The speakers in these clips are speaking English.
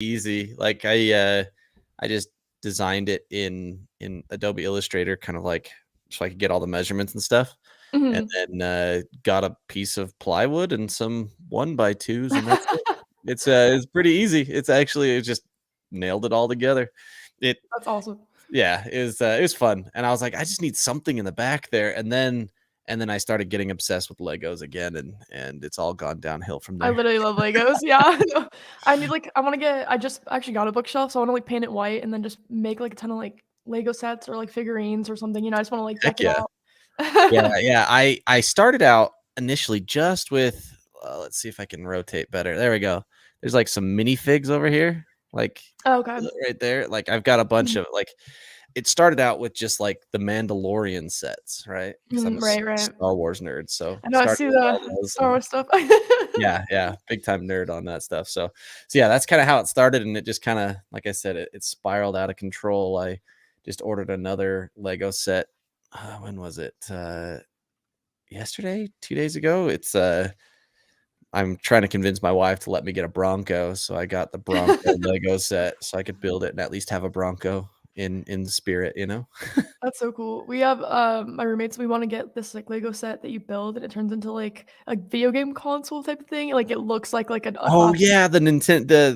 easy. Like I just designed it in Adobe Illustrator, kind of like so I could get all the measurements and stuff, and Mhm. then got a piece of plywood and some 1x2s, and that's it. It's pretty easy. It just nailed it all together. It That's awesome. Yeah, it was fun, and I was like, I just need something in the back there, and then I started getting obsessed with Legos again, and it's all gone downhill from I there. literally love Legos, yeah. I need, like I wanna get I just actually got a bookshelf, so I wanna, like, paint it white and then just make, like, a ton of, like, Lego sets or, like, figurines or something, I just wanna, like, Heck deck it yeah. out. Yeah, yeah. I started out initially just with let's see if I can rotate better. There we go. There's like some minifigs over here, like Oh, okay. right there. Like I've got a bunch Mhm. of like it started out with just like the Mandalorian sets, right? Because I'm a Mhm, right, right. Star Wars nerd, so I know, I started see with the all those Star and Wars stuff. yeah, yeah, big time nerd on that stuff. So yeah, that's kind of how it started, and it just kind of like I said, it spiraled out of control. I just ordered another Lego set. When was it? Yesterday, 2 days ago. I'm trying to convince my wife to let me get a Bronco, so I got the Bronco Lego set so I could build it and at least have a Bronco in the spirit, you know? That's so cool. We have, my roommates, we wanna get this, like, Lego set that you build and it turns into, like, a video game console type of thing, like, it looks like a Oh, classic. yeah, the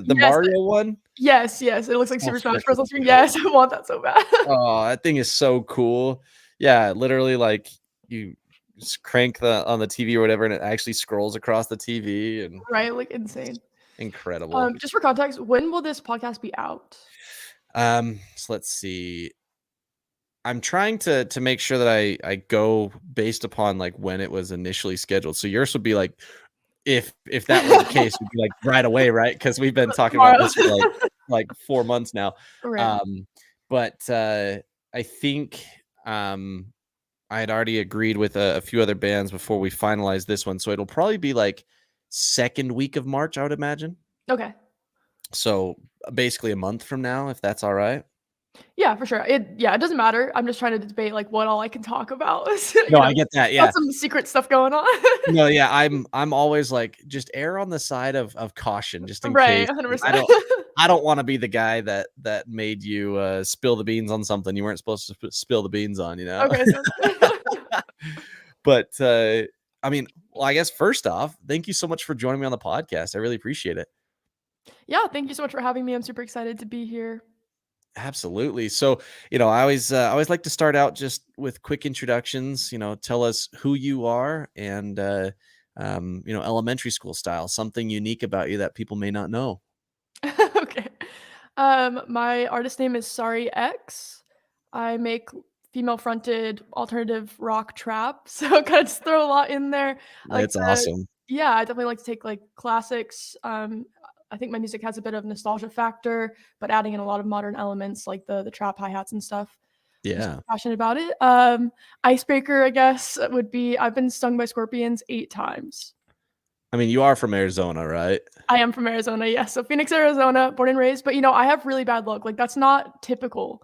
Yes, Mario one? yes, yes, it looks like So Super Smash Bros. freaking On screen. dope. Yes, I want that so bad. Oh, that thing is so cool. Yeah, literally, like, you just crank on the TV or whatever, and it actually scrolls across the TV, and Right, like, insane. incredible. Just for context, when will this podcast be out? So let's see. I'm trying to make sure that I go based upon, like, when it was initially scheduled. So yours would be, like if that were the case, it'd be, like, right away, right? Because 'Cause we've been talking about Tomorrow. this for, like 4 months now. Right. Um, but, I think, I had already agreed with a few other bands before we finalized this one, so it'll probably be, like, 2nd week of March, I would imagine. Okay. So, basically a month from now, if that's alright? Yeah, for sure. It doesn't matter. I'm just trying to debate, like, what all I can talk about. No, I get that, Got yeah. some secret stuff going on. No, yeah, I'm always like, just err on the side of caution just in Right, case. I 100%. don't I don't wanna be the guy that made you, spill the beans on something you weren't supposed to spill the beans on, you know? Okay, sounds good. But, I mean, well, I guess first off, thank you so much for joining me on the podcast. I really appreciate it. Yeah, thank you so much for having me. I'm super excited to be here. Absolutely. So, I always like to start out just with quick introductions, tell us who you are and, elementary school style, something unique about you that people may not know. Okay. My artist name is SorryX. I make female-fronted alternative rock trap, so kinda just throw a lot in there. I like That's to awesome. Yeah, I definitely like to take, like, classics, I think my music has a bit of nostalgia factor, but adding in a lot of modern elements like the trap hi-hats and stuff. I'm Yeah. super passionate about it. Icebreaker, I guess, would be I've been stung by scorpions 8 times. I mean, you are from Arizona, right? I am from Arizona, yes, so Phoenix, Arizona, born and raised, but, I have really bad luck, like, that's not typical.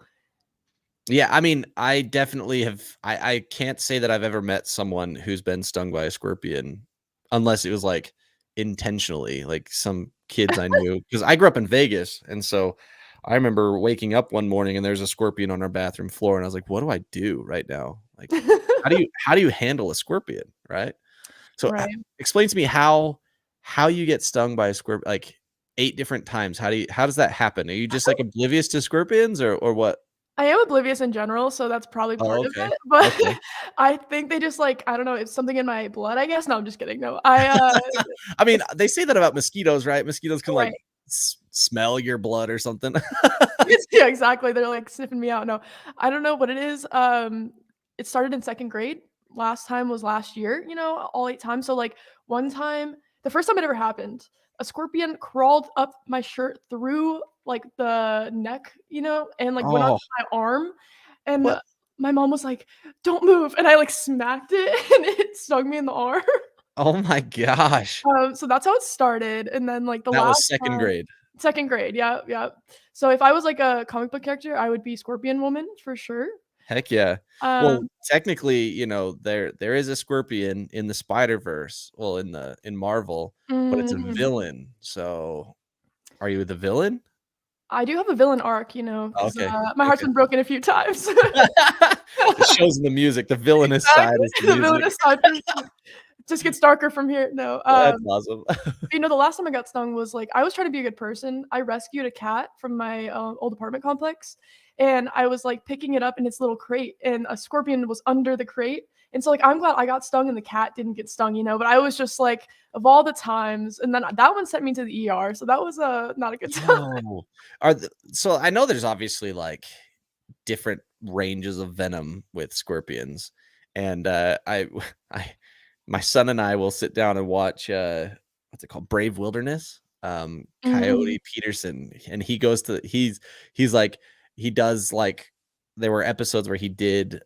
Yeah, I mean, I definitely have I can't say that I've ever met someone who's been stung by a scorpion unless it was, like, intentionally, like, some kids I knew, because I grew up in Vegas, and so I remember waking up one morning and there's a scorpion on our bathroom floor, and I was like, "What do I do right now?" Like, how do you handle a scorpion, right? So, Right. explain to me how you get stung by a scorpion, like, 8 different times. How does that happen? Are you just, like, oblivious to scorpions or what? I am oblivious in general, so that's probably part Oh, of okay. it, but Okay. I think they just, like I don't know, it's something in my blood, I guess? No, I'm just kidding, no, I mean, it's they say that about mosquitoes, right? Mosquitoes can, like, right. smell your blood or something. Yeah, exactly, they're, like, sniffing me out, no, I don't know what it is, it started in 2nd grade, last time was last year, all 8 times, so, like, one time the first time it ever happened, a scorpion crawled up my shirt through, like, the neck, and, like, went onto Oh, my arm, and what? my mom was like, "Don't move," and I, like, smacked it, and it stung me in the arm. Oh my gosh. So that's how it started, and then, like, the That was last 2nd time grade. 2nd grade, yeah, yeah. So if I was, like, a comic book character, I would be Scorpion Woman for sure. Heck yeah. Well, Um technically, there is a scorpion in the Spider-Verse, well, in Marvel, but it's a Mhm. villain. So, are you the villain? I do have a villain arc, you know, Oh, 'cause, okay, my heart's okay. been broken a few times. It shows in the music, the villainous side Exactly, is the the music. villainous side proves it just gets darker from here. No, That's awesome. you know, the last time I got stung was, like, I was trying to be a good person. I rescued a cat from my, old apartment complex, and I was, like, picking it up in its little crate, and a scorpion was under the crate, and so, like, I'm glad I got stung and the cat didn't get stung, you know, but I was just like, of all the times, and then that one sent me to the ER, so that was, not a good time. Yo, so I know there's obviously, like, different ranges of venom with scorpions, and, I my son and I will sit down and watch, what's it called? Brave Wilderness, Mhm. Coyote Peterson, and he goes to he's like he does, like there were episodes where he did,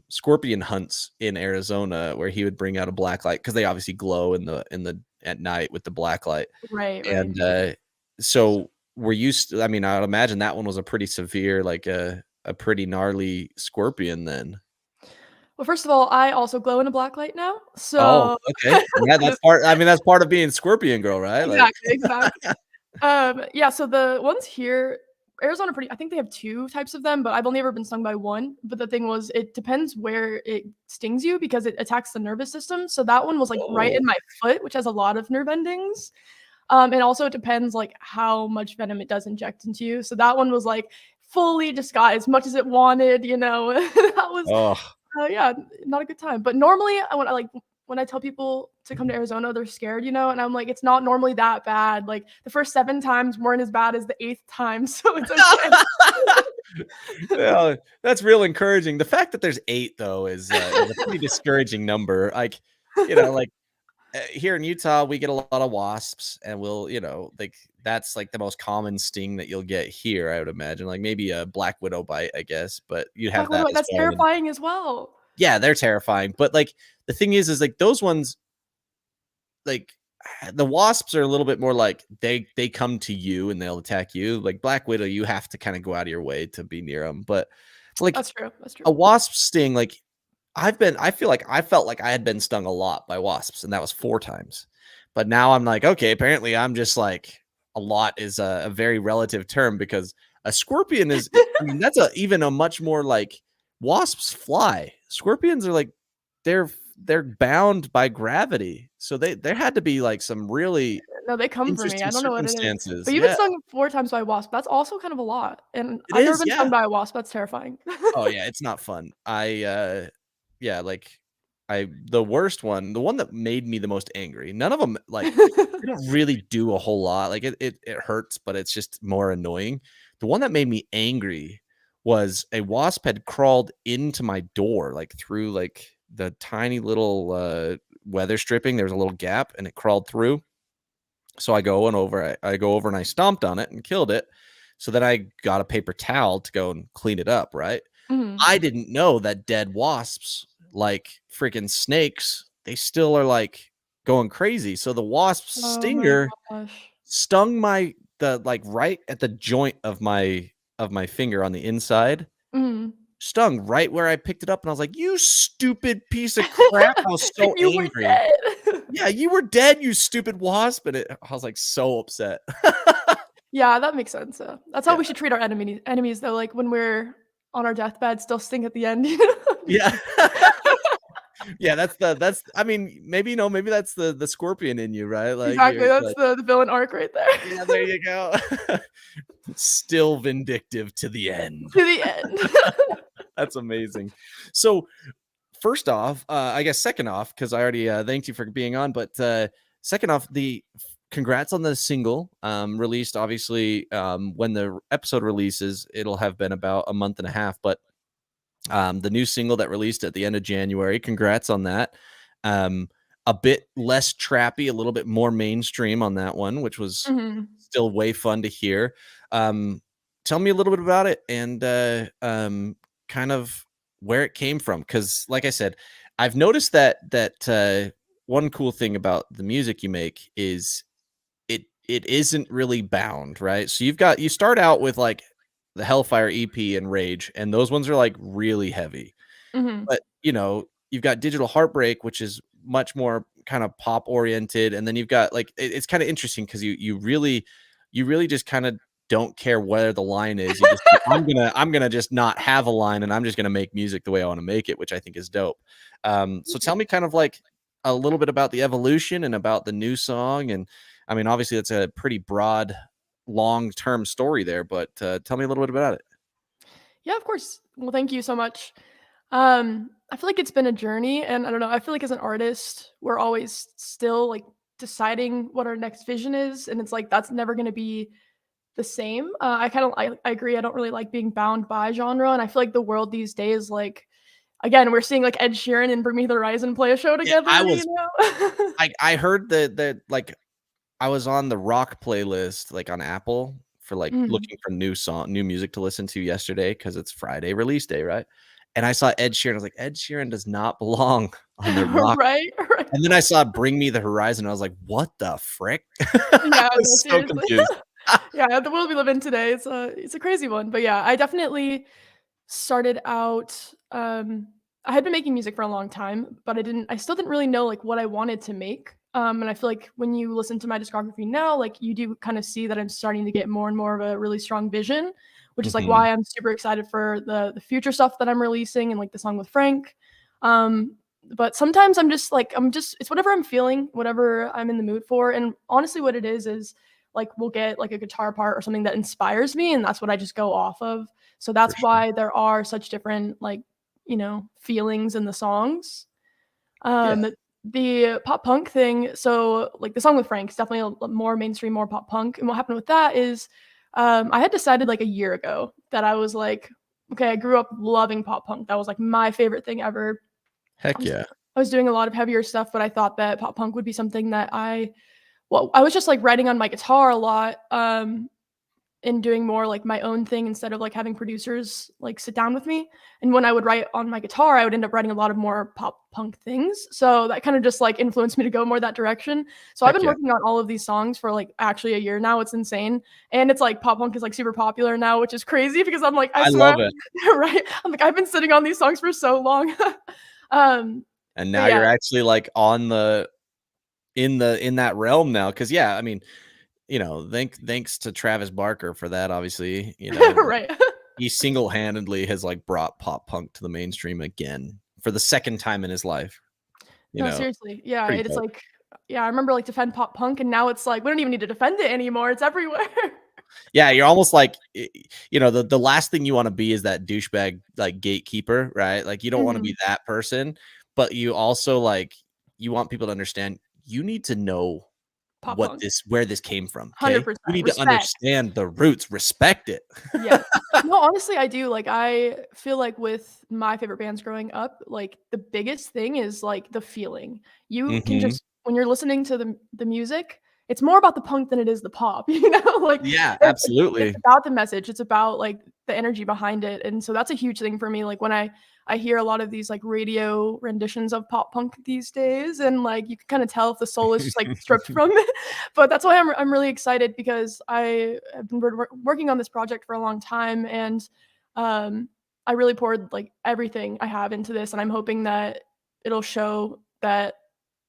scorpion hunts in Arizona where he would bring out a black light because they obviously glow in the at night with the black light, Right, right. and, so were you I mean, I would imagine that one was a pretty severe, like, a pretty gnarly scorpion then. Well, first of all, I also glow in a black light now, Oh, so okay. Yeah, that's part I mean, that's part of being Scorpion Girl, right? Like exactly, exactly. Yeah, so the ones here Arizona pretty I think they have 2 types of them, but I've only ever been stung by 1, but the thing was it depends where it stings you because it attacks the nervous system, so that one was, like, right oh, in my foot, which has a lot of nerve endings, and also it depends, like, how much venom it does inject into you, so that one was, like, fully disguised much as it wanted, you know? That was oh. yeah, not a good time, but normally, when I tell people to come to Arizona, they're scared, you know, and I'm like, "It's not normally that bad, like, the first 7 times weren't as bad as the 8th time, so it's okay." Yeah, that's real encouraging. The fact that there's 8 though is a pretty discouraging number. Like, like, here in Utah, we get a lot of wasps, and like, that's, like, the most common sting that you'll get here, I would imagine, like, maybe a black widow bite, I guess, but you have Black Widow, that as that's well, and terrifying as well. yeah, they're terrifying, but, like, the thing is, like, those ones, like, the wasps are a little bit more like they come to you and they'll attack you. Like, Black Widow, you have to kinda go out of your way to be near them. But, like, That's true, that's a true. wasp sting, like, I feel like I felt like I had been stung a lot by wasps, and that was 4 times. But now I'm like, "Okay, apparently I'm just, like a lot is a very relative term because a scorpion is I mean, that's even a much more, like wasps fly. Scorpions are, like they're they're bound by gravity, so there had to be, like, some really No, they come for me, interesting I don't know what it is. circumstances. But you've been Yeah, stung 4 times by a wasp, that's also kind of a lot, and it I've never is, been stung yeah. by a wasp, that's terrifying. Oh, yeah, it's not fun. Yeah, like, the worst one, the one that made me the most angry, none of them like, they don't really do a whole lot, like, it hurts, but it's just more annoying. The one that made me angry was a wasp had crawled into my door, like, through, like, the tiny little, weather stripping, there was a little gap, and it crawled through. So I go over and I stomped on it and killed it. So then I got a paper towel to go and clean it up, right? Mhm. I didn't know that dead wasps, like freaking snakes, they still are, like, going crazy. So the wasp's Oh my stinger gosh. stung like, right at the joint of my finger on the inside, Mhm. stung right where I picked it up, and I was like, "You stupid piece of crap." I was And so you were angry. dead. "Yeah, you were dead, you stupid wasp," and I was, like, so upset. Yeah, that makes sense, yeah. That's how Yeah. we should treat our enemies, though, like, when we're on our deathbed, still sting at the end, you know? I'm just Yeah. kidding. Yeah, that's I mean, maybe, maybe that's the scorpion in you, right? Like, Exactly, you're that's like, the villain arc right there. "Yeah, there you go." Still vindictive to the end. To the end. That's amazing. So, first off, I guess second off, because I already, thanked you for being on, but, second off, the congrats on the single, released, obviously, when the episode releases, it'll have been about a month and a half, but the new single that released at the end of January. Congrats on that. Um, a bit less trappy, a little bit more mainstream on that one, which was Mhm. still way fun to hear. Um, tell me a little bit about it and kind of where it came from. Because, like I said, I've noticed that one cool thing about the music you make is it isn't really bound, right? So you start out with like the Hellfire EP and Rage, and those ones are like really heavy. Mhm. But you've got Digital Heartbreak, which is much more kind of pop oriented, and then you've got like it's kind of interesting because you really just kind of don't care where the line is. You just I'm gonna just not have a line, and I'm just gonna make music the way I want to make it, which I think is dope. So tell me kind of like a little bit about the evolution and about the new song. And I mean, obviously that's a pretty broad, long term story there, but tell me a little bit about it. Yeah, of course. Well, thank you so much. I feel like it's been a journey, and I don't know, I feel like as an artist, we're always still, like, deciding what our next vision is, and it's like that's never gonna be the same. I agree, I don't really like being bound by genre, and I feel like the world these days, like again, we're seeing, like, Ed Sheeran and Bring Me the Horizon play a show Yeah, together, I you was know? I heard that like I was on the rock playlist, like, on Apple for, like, Mhm. looking for new music to listen to yesterday because it's Friday release day, right? And I saw Ed Sheeran, I was like, "Ed Sheeran does not belong on the rock." Right, right. And then I saw Bring Me the Horizon, I was like, "What the frick?" I Yeah, no, was so seriously. confused. Yeah, the world we live in today, it's a crazy one, but yeah, I definitely started out, I had been making music for a long time, but I still didn't really know, like, what I wanted to make, and I feel like when you listen to my discography now, like, you do kinda see that I'm starting to get more and more of a really strong vision, which is, like, Mhm, why I'm super excited for the future stuff that I'm releasing and, like, the song with Frank, um, but sometimes I'm just it's whatever I'm feeling, whatever I'm in the mood for, and honestly what it is, like, we'll get, like, a guitar part or something that inspires me, and that's what I just go off of. So for that's sure. why there are such different, like, feelings in the songs. Yeah, Um, the pop punk thing, so, like, the song with Frank is definitely more mainstream, more pop punk, and what happened with that is, I had decided, like, a year ago that I was like, "Okay, I grew up loving pop punk." That was, like, my favorite thing ever. I heck was yeah. I was doing a lot of heavier stuff, but I thought that pop punk would be something that I was just, like, writing on my guitar a lot, and doing more like my own thing instead of like having producers like sit down with me. And when I would write on my guitar, I would end up writing a lot of more pop punk things. So that kind of just like influenced me to go more that direction. So I've Heck been yeah. working on all of these songs for like actually a year now. It's insane. And it's like pop punk is like super popular now, which is crazy because I'm like, I I swear, love it. right? I'm like, I've been sitting on these songs for so long. um, And but now yeah, you're actually, like, on the in that realm now. Because yeah, I mean, thanks to Travis Barker for that, obviously, like, right. he single-handedly has, like, brought pop punk to the mainstream again for the 2nd time in his life, you No, know? seriously. Yeah, Pretty it's dope. like yeah, I remember like defend pop punk and now it's like we don't even need to defend it anymore. It's everywhere. Yeah, you're almost like, the last thing you wanna be is that douchebag, like, gatekeeper, right? Like, you don't wanna be Mhm. that person, but you also, like, you want people to understand, you need to know Pop punk. where this came from, okay? You 100%. need to Respect. understand the roots, respect it. Yes. No, honestly, I do. Like, I feel like with my favorite bands growing up, like, the biggest thing is, like, the feeling. You can Mhm. just when you're listening to the music, it's more about the punk than it is the pop, you know? Like, Yeah, it's absolutely. about the message, it's about, like, the energy behind it, and so that's a huge thing for me, like, when I hear a lot of these, like, radio renditions of pop punk these days, and, like, you can kinda tell if the soul is just, like, stripped from it, but that's why I'm really excited because I have been working on this project for a long time, and, um, I really poured, like, everything I have into this, and I'm hoping that it'll show that,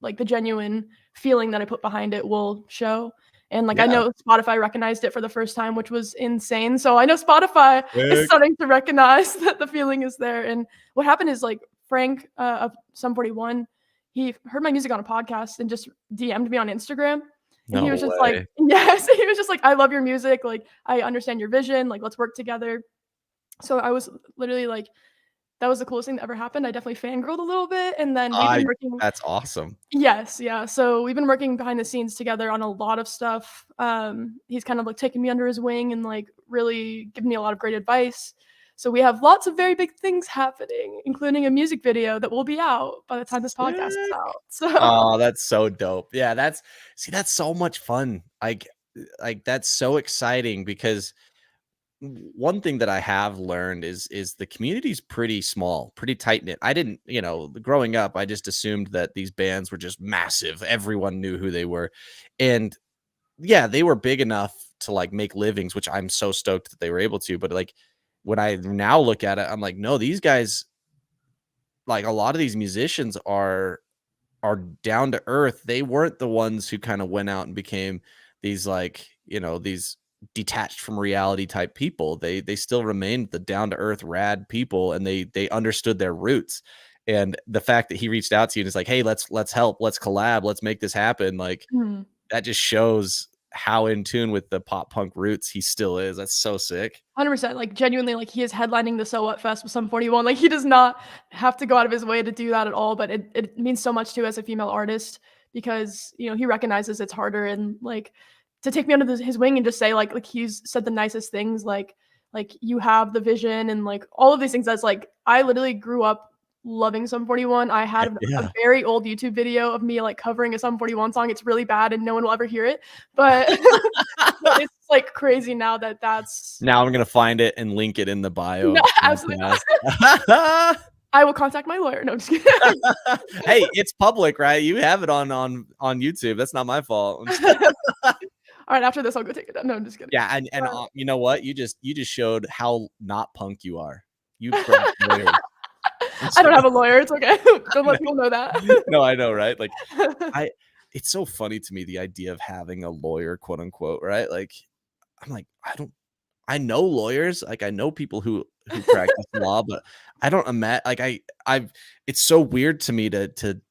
like, the genuine feeling that I put behind it will show, and, like, I Yeah. know Spotify recognized it for the first time, which was insane, so I know Spotify is Sick. starting to recognize that the feeling is there, and what happened is, like, Frank, of Sum 41, he heard my music on a podcast and just DM'd me on Instagram, and he No was just like way. yes, he was just like, "I love your music, like, I understand your vision, like, let's work together." So I was literally like that was the coolest thing that ever happened. I definitely fangirled a little bit, and then we've been I working That's awesome. yes, yeah, so we've been working behind the scenes together on a lot of stuff. He's kind of, like, taken me under his wing and, like, really given me a lot of great advice. So we have lots of very big things happening, including a music video that will be out by the time this podcast is Sick. out. So Oh, that's so dope. Yeah, that's so much fun. That's so exciting because one thing that I have learned is the community's pretty small, pretty tight knit. I didn't, growing up, I just assumed that these bands were just massive. Everyone knew who they were. And yeah, they were big enough to like make livings, which I'm so stoked that they were able to. But like when I now look at it, I'm like, no, these guys, like a lot of these musicians are down to earth. They weren't the ones who kind of went out and became these like, these detached from reality type people. They still remained the down to earth rad people, and they understood their roots. And the fact that he reached out to you and is like, "Hey, let's help, let's collab, let's make this happen." Like Mhm. that just shows how in tune with the pop punk roots he still is. That's so sick. 100%, like, genuinely, like, he is headlining the So What Fest with Sum 41, like, he does not have to go out of his way to do that at all, but it means so much to as a female artist because, you know, he recognizes it's harder and, like, to take me under his wing and just say, like, he's said the nicest things, like, "You have the vision," and, like, all of these things that's, like I literally grew up loving Sum 41. I had Heck a yeah. very old YouTube video of me, like, covering a Sum 41 song, it's really bad and no one will ever hear it, but but it's, like, crazy now that that's Now I'm gonna find it and link it in the bio no, of the absolutely podcast. not. I will contact my lawyer. No, I'm just kidding. Hey, it's public, right? You have it on YouTube. That's not my fault. I'm just kidding. Alright, after this, I'll go take it down. No, I'm just kidding. Yeah, and Uh, you know what? You just showed how not punk you are. You grabbed lawyers. I'm I don't sorry. have a lawyer, it's okay. Don't I let people know that. know. No, I know, right? Like, I it's so funny to me, the idea of having a lawyer, quote unquote, right? Like, I'm like, I know lawyers, like, I know people who practice law, but I don't like, I've it's so weird to me to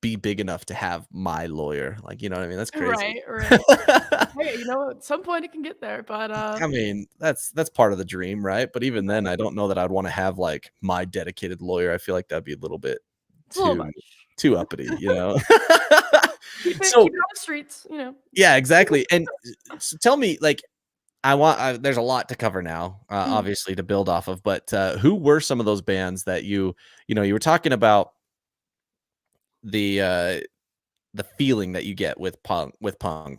be big enough to have my lawyer, like, you know what I mean? That's crazy. Right, right. Hey, you know, at some point it can get there, but, I mean, that's part of the dream, right? But even then, I don't know that I'd wanna have, like, my dedicated lawyer. I feel like that'd be a little bit it's a little too much. too uppity, you know? Keep So it on the streets, you know. yeah, exactly, and tell me, like, there's a lot to cover now, Mhm. obviously, to build off of, but, who were some of those bands that you know, you were talking about the, uh the feeling that you get with punk.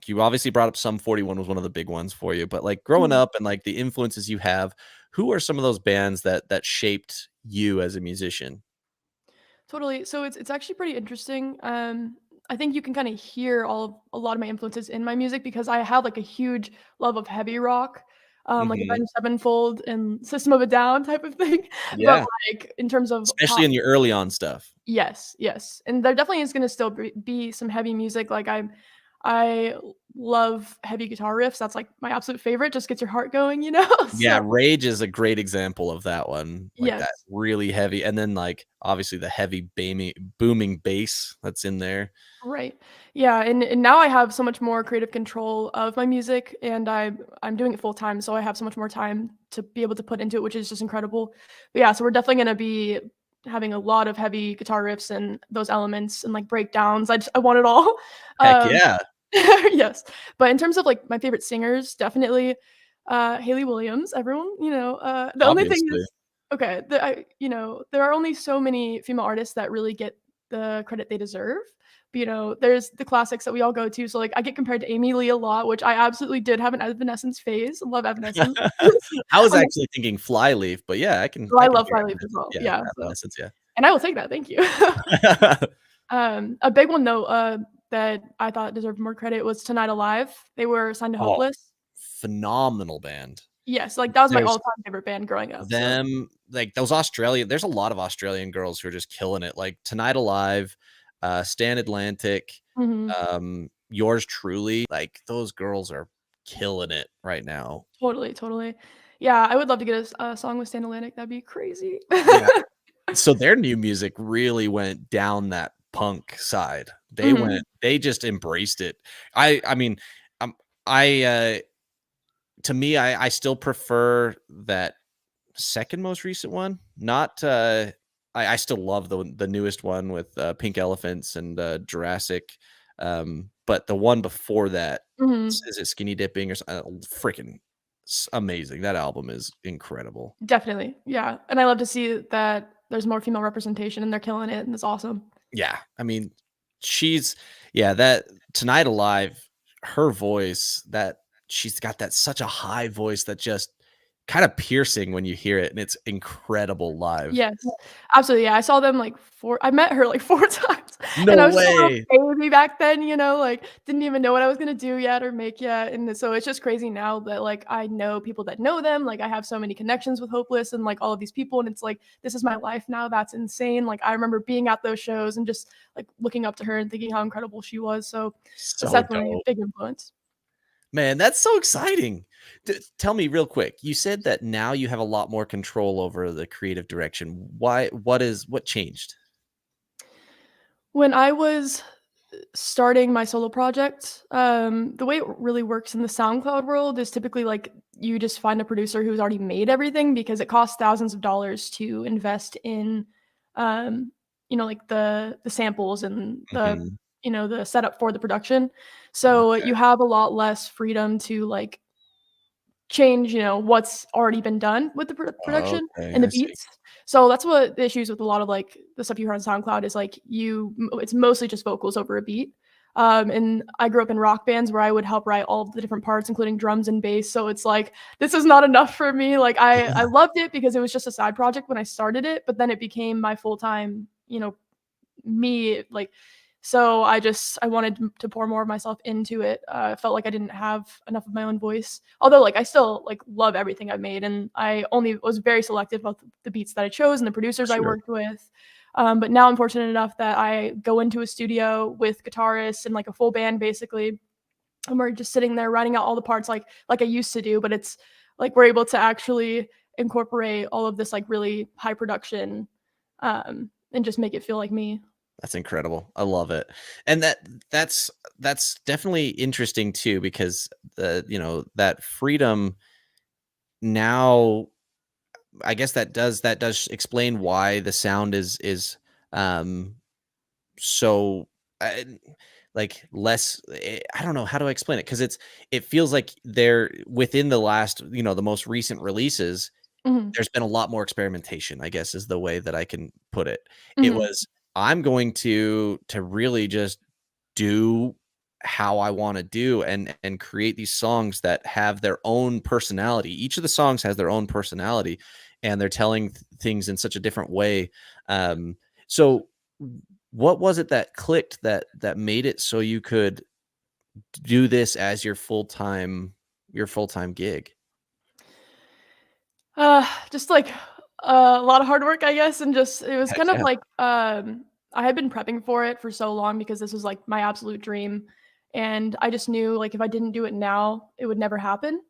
You obviously brought up Sum 41 was one of the big ones for you, but, like, growing Mhm. up and, like, the influences you have, who are some of those bands that shaped you as a musician? Totally. So it's actually pretty interesting. I think you can kind of hear a lot of my influences in my music because I have like a huge love of heavy rock, like Mhm. Avenged Sevenfold and System of a Down type of thing. But Yeah, like in terms of especially pop, in your early on stuff. yes, yes, and there definitely is going to still be some heavy music. I love heavy guitar riffs. That's like my absolute favorite. Just gets your heart going, you know. Yeah, So Rage is a great example of that one, like, that yes. really heavy and then, like, obviously the heavy booming bass that's in there. Right. Yeah, and now I have so much more creative control of my music, and I'm doing it full time, so I have so much more time to be able to put into it, which is just incredible. But yeah, so we're definitely gonna be having a lot of heavy guitar riffs and those elements and like breakdowns. I want it all. Heck Um, yeah, yes, but in terms of like my favorite singers, definitely Haley Williams. Everyone, the only thing obviously. is, okay, there are only so many female artists that really get the credit they deserve. But, there's the classics that we all go to. So, like, I get compared to Amy Lee a lot, which I absolutely did have an Evanescence phase. Love Evanescence. I was I'm actually thinking Flyleaf, but yeah, well, I I can love hear Flyleaf as Evanescence. well. Yeah, Yeah, so Evanescence, yeah. and I will take that, thank you. A big one though, that I thought deserved more credit was Tonight Alive. They were signed to Oh, Hopeless. phenomenal band. Yes, like, that was my There's all-time favorite band growing up, so them, like, those Australian there's a lot of Australian girls who are just killing it, like, Tonight Alive, Stan Atlantic, mhm. Yours Truly, like, those girls are killing it right now. Totally, totally. Yeah, I would love to get a song with Stan Atlantic, that'd be crazy. Yeah. So their new music really went down that punk side. Mhm, They just embraced it. I mean, I, to me, I still prefer that second most recent one, not, I still love the newest one with, Pink Elephants and, Jurassic, but the one before that, mhm. is it Skinny Dipping or freaking amazing. That album is incredible. Definitely, yeah, and I love to see that there's more female representation and they're killing it, and it's awesome. Yeah, I mean, she's yeah, that Tonight Alive, her voice, that she's got that such a high voice that just kinda piercing when you hear it, and it's incredible live. Yes, absolutely, yeah, I saw them, like, 4 I met her, like, 4 times, and No I was just a little way! baby back then, like, didn't even know what I was gonna do yet or make yet, and so it's just crazy now that, like, I know people that know them, like, I have so many connections with Hopeless and, like, all of these people, and it's like, this is my life now, that's insane, like, I remember being at those shows and just, like, looking up to her and thinking how incredible she was, so that's So definitely a dope. big influence. Man, that's so exciting. Tell me real quick. You said that now you have a lot more control over the creative direction. Why? What changed? When I was starting my solo project, the way it really works in the SoundCloud world is typically like you just find a producer who's already made everything because it costs thousands of dollars to invest in, um, like the samples and Mhm. the setup for the production. So you have a lot less freedom to like change, what's already been done with the production Okay, and the I see. beats. So that's what the issues with a lot of, like, the stuff you hear on SoundCloud is, like, it's mostly just vocals over a beat. And I grew up in rock bands where I would help write all of the different parts, including drums and bass, so it's like, this is not enough for me, like, I Yeah. loved it because it was just a side project when I started it, but then it became my full-time, me, like, so I wanted to pour more of myself into it. I felt like I didn't have enough of my own voice. Although, like, I still, like, love everything I've made, and I only was very selective about the beats that I chose and the producers I Sure. worked with. But now I'm fortunate enough that I go into a studio with guitarists and, like, a full band, basically, and we're just sitting there writing out all the parts like I used to do, but it's like we're able to actually incorporate all of this, like, really high production, and just make it feel like me. That's incredible. I love it. And that's that's definitely interesting too because that freedom now I guess that does explain why the sound is um so uh, like less I don't know how to explain it because it feels like they're within the last, the most recent releases. Mhm. There's been a lot more experimentation, I guess, is the way that I can put it. It Mhm. was, I'm going to really just do how I wanna do and create these songs that have their own personality. Each of the songs has their own personality, and they're telling things in such a different way. So what was it that clicked that made it so you could do this as your full-time gig? Just like a lot of hard work, I guess, and just it was Heck kind of yeah. like I had been prepping for it for so long because this was like my absolute dream, and I just knew like if I didn't do it now, it would never happen.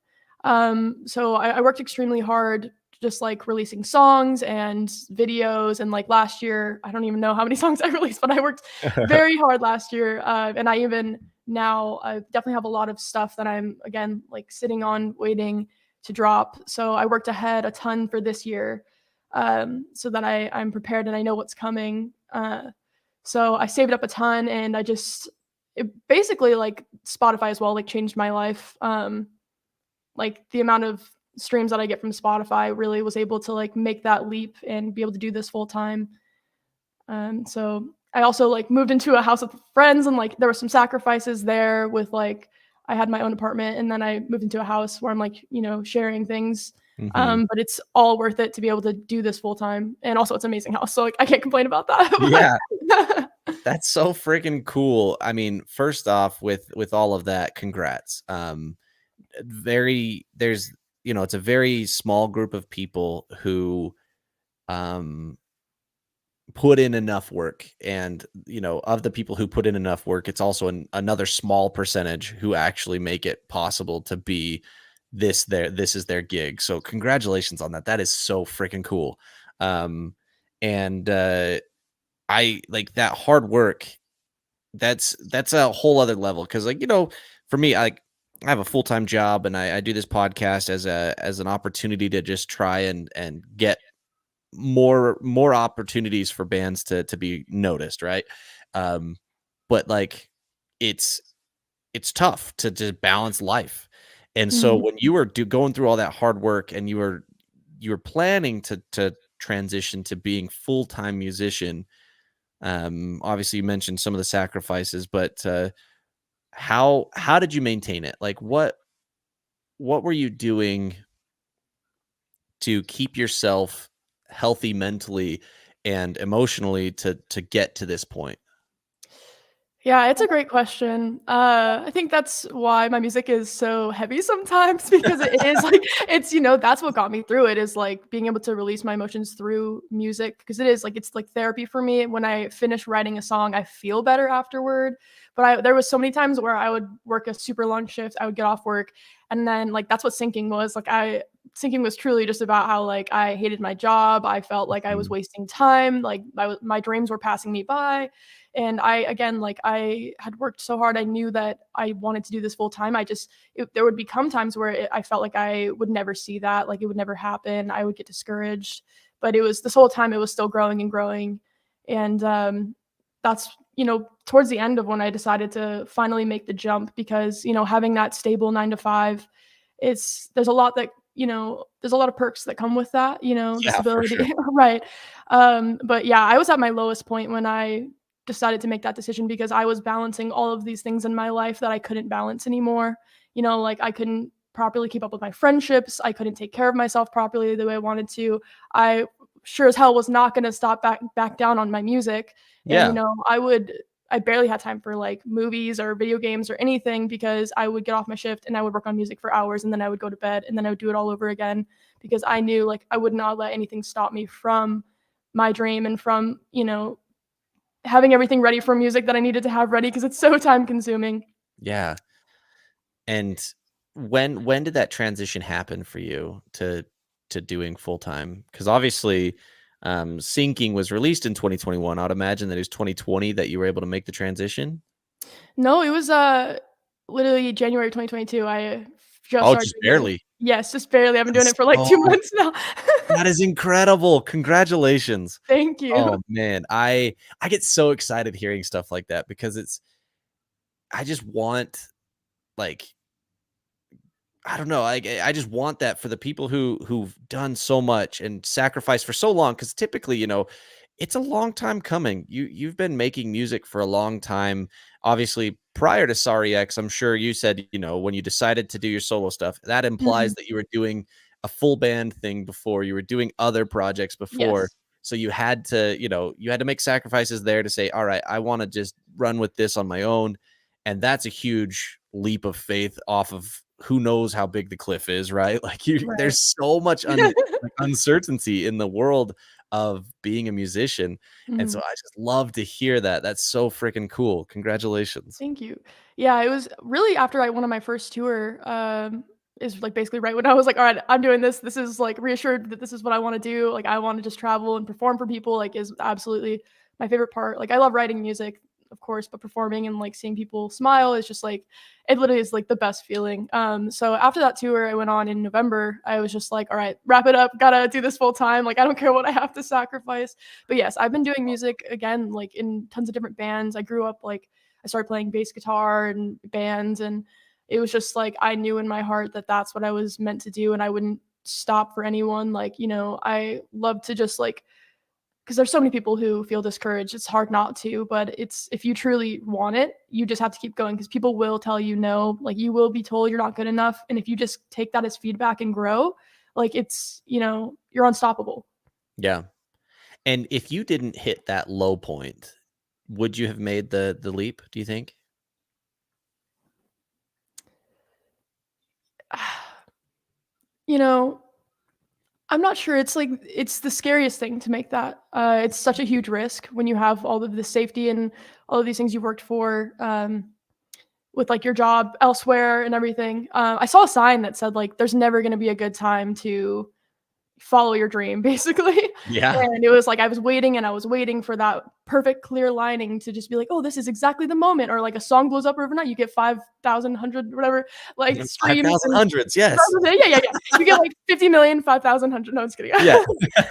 So I worked extremely hard, just like releasing songs and videos, and like last year, I don't even know how many songs I released, but I worked very hard last year, and I even now I definitely have a lot of stuff that I'm again like sitting on waiting to drop. So I worked ahead a ton for this year, so that I'm prepared and I know what's coming. So I saved up a ton, and it basically like Spotify as well like changed my life. Like the amount of streams that I get from Spotify really was able to like make that leap and be able to do this full time. So I also like moved into a house with friends, and like there were some sacrifices there with like I had my own apartment, and then I moved into a house where I'm like, sharing things. Mhm. But it's all worth it to be able to do this full time. And also it's an amazing house. So like I can't complain about that. Yeah. But That's so freaking cool. I mean, first off, with all of that, congrats. Very there's it's a very small group of people who um put in enough work, and of the people who put in enough work, it's also another small percentage who actually make it possible to be this is their gig. So congratulations on that. That is so freaking cool. And I like that hard work. That's a whole other level because for me, I have a full-time job, and I do this podcast as an opportunity to just try and get more opportunities for bands to be noticed, right? Um, but like it's it's tough to just balance life. And so Mhm. when you were going through all that hard work and you were planning to transition to being full-time musician, obviously you mentioned some of the sacrifices, but how did you maintain it? Like what were you doing to keep yourself healthy mentally and emotionally to get to this point? Yeah, it's a great question. I think that's why my music is so heavy sometimes because it is like that's what got me through it is like being able to release my emotions through music because it's like therapy for me. When I finish writing a song, I feel better afterward. But there was so many times where I would work a super long shift, I would get off work, and then, like, that's what syncing was, like, I syncing was truly just about how, like, I hated my job, I felt like I was Mhm. wasting time, like, my dreams were passing me by, and I again, like, I had worked so hard, I knew that I wanted to do this full time, I just there would become times where I felt like I would never see that, like, it would never happen, I would get discouraged, but it was this whole time, it was still growing and growing, and, that's, towards the end of when I decided to finally make the jump because, having that stable 9 to 5, there's a lot that, there's a lot of perks that come with that, the Yeah, for sure. stability. Right. But yeah, I was at my lowest point when I decided to make that decision because I was balancing all of these things in my life that I couldn't balance anymore. Like I couldn't properly keep up with my friendships, I couldn't take care of myself properly the way I wanted to. I sure as hell was not gonna stop back down on my music. And, Yeah. I barely had time for, like, movies or video games or anything because I would get off my shift and I would work on music for hours, and then I would go to bed, and then I would do it all over again because I knew, like, I would not let anything stop me from my dream and from, having everything ready for music that I needed to have ready because it's so time consuming. Yeah. And when did that transition happen for you to doing full-time? Because obviously, Sinking was released in 2021. I'd imagine that it was 2020 that you were able to make the transition? No, it was, literally January 2022. I just Oh, started just doing music. barely. Yes, just barely. I've been doing That's it for, like, 2 so months now. that is incredible. Congratulations. Thank you. Oh, man. I get so excited hearing stuff like that because I just want, like, I don't know. I just want that for the people who've done so much and sacrificed for so long. Because typically, it's a long time coming. You've been making music for a long time. Obviously, prior to SorryX, I'm sure you said, when you decided to do your solo stuff, that implies Mhm. that you were doing a full band thing before. You were doing other projects before. Yes. So you had to make sacrifices there to say, all right, I want to just run with this on my own. And that's a huge leap of faith off of who knows how big the cliff is, right? Like Right. there's so much like uncertainty in the world of being a musician. And so Mhm. I just love to hear that. That's so freaking cool. Congratulations. Thank you. Yeah, it was really after I went on my first tour, is, like, basically right when I was like, "Alright, I'm doing this. This is, like, reassured that this is what I wanna do." Like, I wanna just travel and perform for people, like, is absolutely my favorite part. Like, I love writing music, of course, but performing and, like, seeing people smile is just, like it literally is, like, the best feeling. So after that tour I went on in November, I was just like, "Alright, wrap it up. Gotta do this full time. Like, I don't care what I have to sacrifice." But, yes, I've been doing music again, like, in tons of different bands. I grew up, like I started playing bass guitar and bands, and it was just like I knew in my heart that that's what I was meant to do, and I wouldn't stop for anyone. Like, I love to just like because there's so many people who feel discouraged. It's hard not to, but it's if you truly want it, you just have to keep going because people will tell you no. Like you will be told you're not good enough, and if you just take that as feedback and grow, like you're unstoppable. Yeah. And if you didn't hit that low point, would you have made the leap, do you think? You know, I'm not sure. It's like it's the scariest thing to make that. It's such a huge risk when you have all of the safety and all of these things you worked for, with like your job elsewhere and everything. I saw a sign that said like, "There's never going to be a good time to follow your dream," basically. Yeah. And it was like I was waiting and I was waiting for that perfect clear lining to just be like, "Oh, this is exactly the moment." Or like a song blows up overnight, you get 5,000, whatever, like streams 5,000 and hundreds. Yes. yeah, yeah, yeah. You get like 50,000,000, 5,000, 100 no, I'm just kidding. Yeah.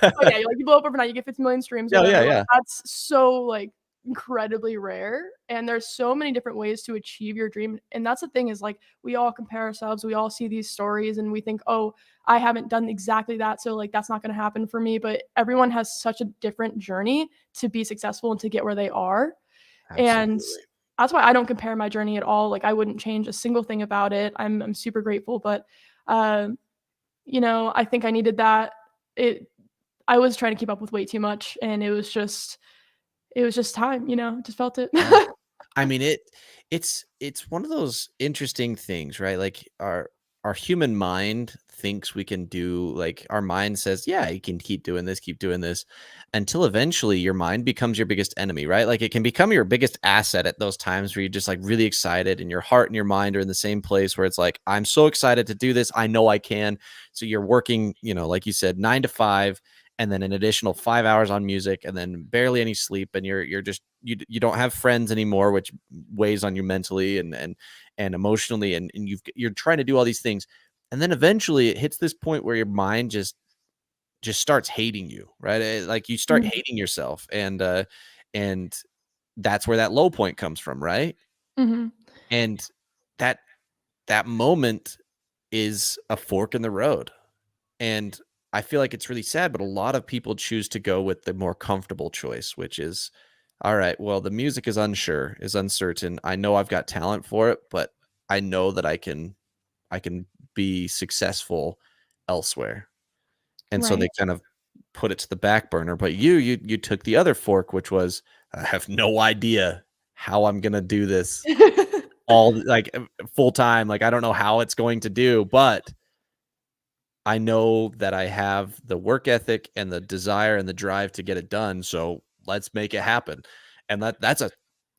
But yeah, like, you blow up overnight, you get 50,000,000 streams, Yeah, yeah, whatever, like, yeah. that's so, like, incredibly rare, and there's so many different ways to achieve your dream, and that's the thing is, like, we all compare ourselves, we all see these stories, and we think, "Oh, I haven't done exactly that, so, like, that's not gonna happen for me," but everyone has such a different journey to be successful and to get where they are, and Absolutely. that's why I don't compare my journey at all, like, I wouldn't change a single thing about it, I'm super grateful, but, um I think I needed that. It I was trying to keep up with way too much, and it was just time, just felt it. Yeah. I mean, it's one of those interesting things, right? Like our human mind thinks we can do, like, our mind says, yeah, you can keep doing this, until eventually your mind becomes your biggest enemy, right? Like, it can become your biggest asset at those times where you're just like really excited and your heart and your mind are in the same place where it's like, I'm so excited to do this. I know I can. So you're working, like you said, 9 to 5, and then an additional 5 hours on music, and then barely any sleep. And you're just, you don't have friends anymore, which weighs on you mentally and emotionally. And you're trying to do all these things. And then eventually it hits this point where your mind just starts hating you, right? Like, you start Mhm. hating yourself, and that's where that low point comes from, right? Mhm. And that that moment is a fork in the road. And I feel like it's really sad, but a lot of people choose to go with the more comfortable choice, which is, all right, well, the music is uncertain. I know I've got talent for it, but I know that I can be successful elsewhere. And so they Right. kind of put it to the back burner. But you took the other fork, which was, I have no idea how I'm gonna do this all, like, full time. Like, I don't know how it's going to do, but I know that I have the work ethic and the desire and the drive to get it done. So let's make it happen. And that's a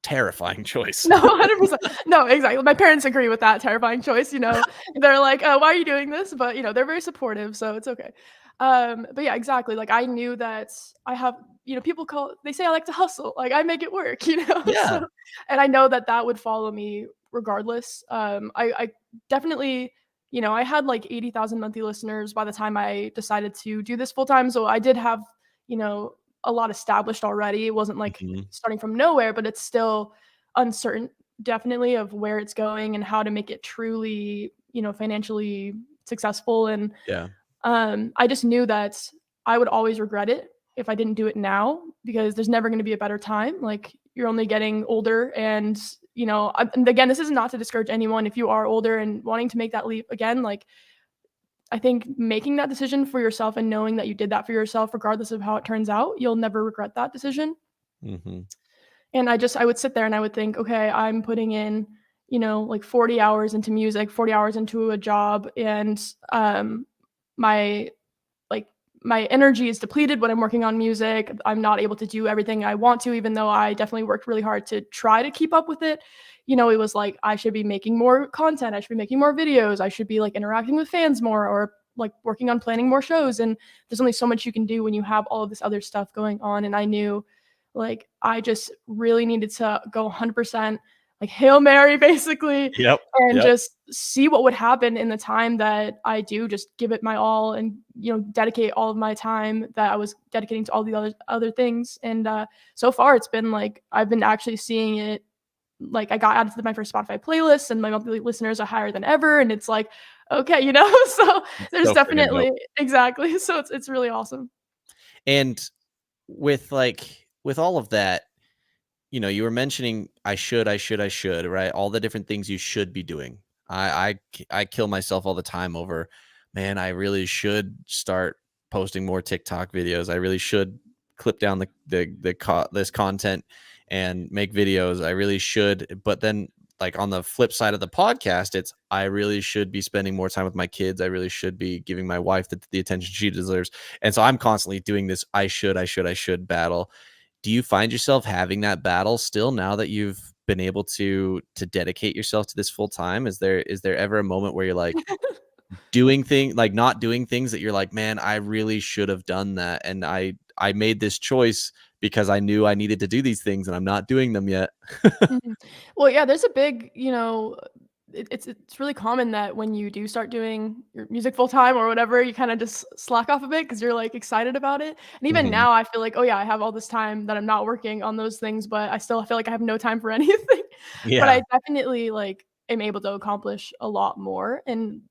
terrifying choice. No, 100%. No, exactly. My parents agree with that terrifying choice, you know? They're like, "Why are you doing this?" But, they're very supportive, so it's okay. But yeah, exactly. Like, I knew that I have people they say I like to hustle, like, I make it work, you know? So Yeah. and I know that that would follow me regardless. I definitely I had, like, 80,000 monthly listeners by the time I decided to do this full time, so I did have, you know, a lot established already. It wasn't, like, Mhm. starting from nowhere, but it's still uncertain definitely of where it's going and how to make it truly, financially successful. And Yeah. I just knew that I would always regret it if I didn't do it now because there's never going to be a better time. Like you're only getting older, and and again, this is not to discourage anyone if you are older and wanting to make that leap again. Like I think making that decision for yourself and knowing that you did that for yourself, regardless of how it turns out, you'll never regret that decision. Mhm. And I would sit there and I would think, okay, I'm putting in, like 40 hours into music, 40 hours into a job, and my like my energy is depleted when I'm working on music. I'm not able to do everything I want to, even though I definitely worked really hard to try to keep up with it. It was like I should be making more content, I should be making more videos, I should be like interacting with fans more, or like working on planning more shows. And there's only so much you can do when you have all of this other stuff going on. And I knew like I just really needed to go 100% like Hail Mary basically, Yep. and Yep. just see what would happen in the time that I do just give it my all and, dedicate all of my time that I was dedicating to all the other things. And so far it's been like I've been actually seeing it, like I got added to my first Spotify playlist and my monthly listeners are higher than ever. And it's like, okay, so there's So friggin' dope. definitely exactly. So it's really awesome. And with all of that, you were mentioning, I should, right? All the different things you should be doing. I kill myself all the time over, man, I really should start posting more TikTok videos. I really should clip down this content and make videos. I really should. But then, like, on the flip side of the podcast, it's, I really should be spending more time with my kids. I really should be giving my wife the attention she deserves. And so I'm constantly doing this I should battle. Do you find yourself having that battle still now that you've been able to dedicate yourself to this full time? Is there ever a moment where you're like not doing things that you're like, man, I really should have done that, and I made this choice because I knew I needed to do these things, and I'm not doing them yet. Mhm. Well, yeah, there's a big, it's really common that when you do start doing your music full time or whatever, you kind of just slack off a bit because you're like excited about it. And even Mhm. now, I feel like, oh yeah, I have all this time that I'm not working on those things, but I still feel like I have no time for anything. But Yeah. I definitely like am able to accomplish a lot more. And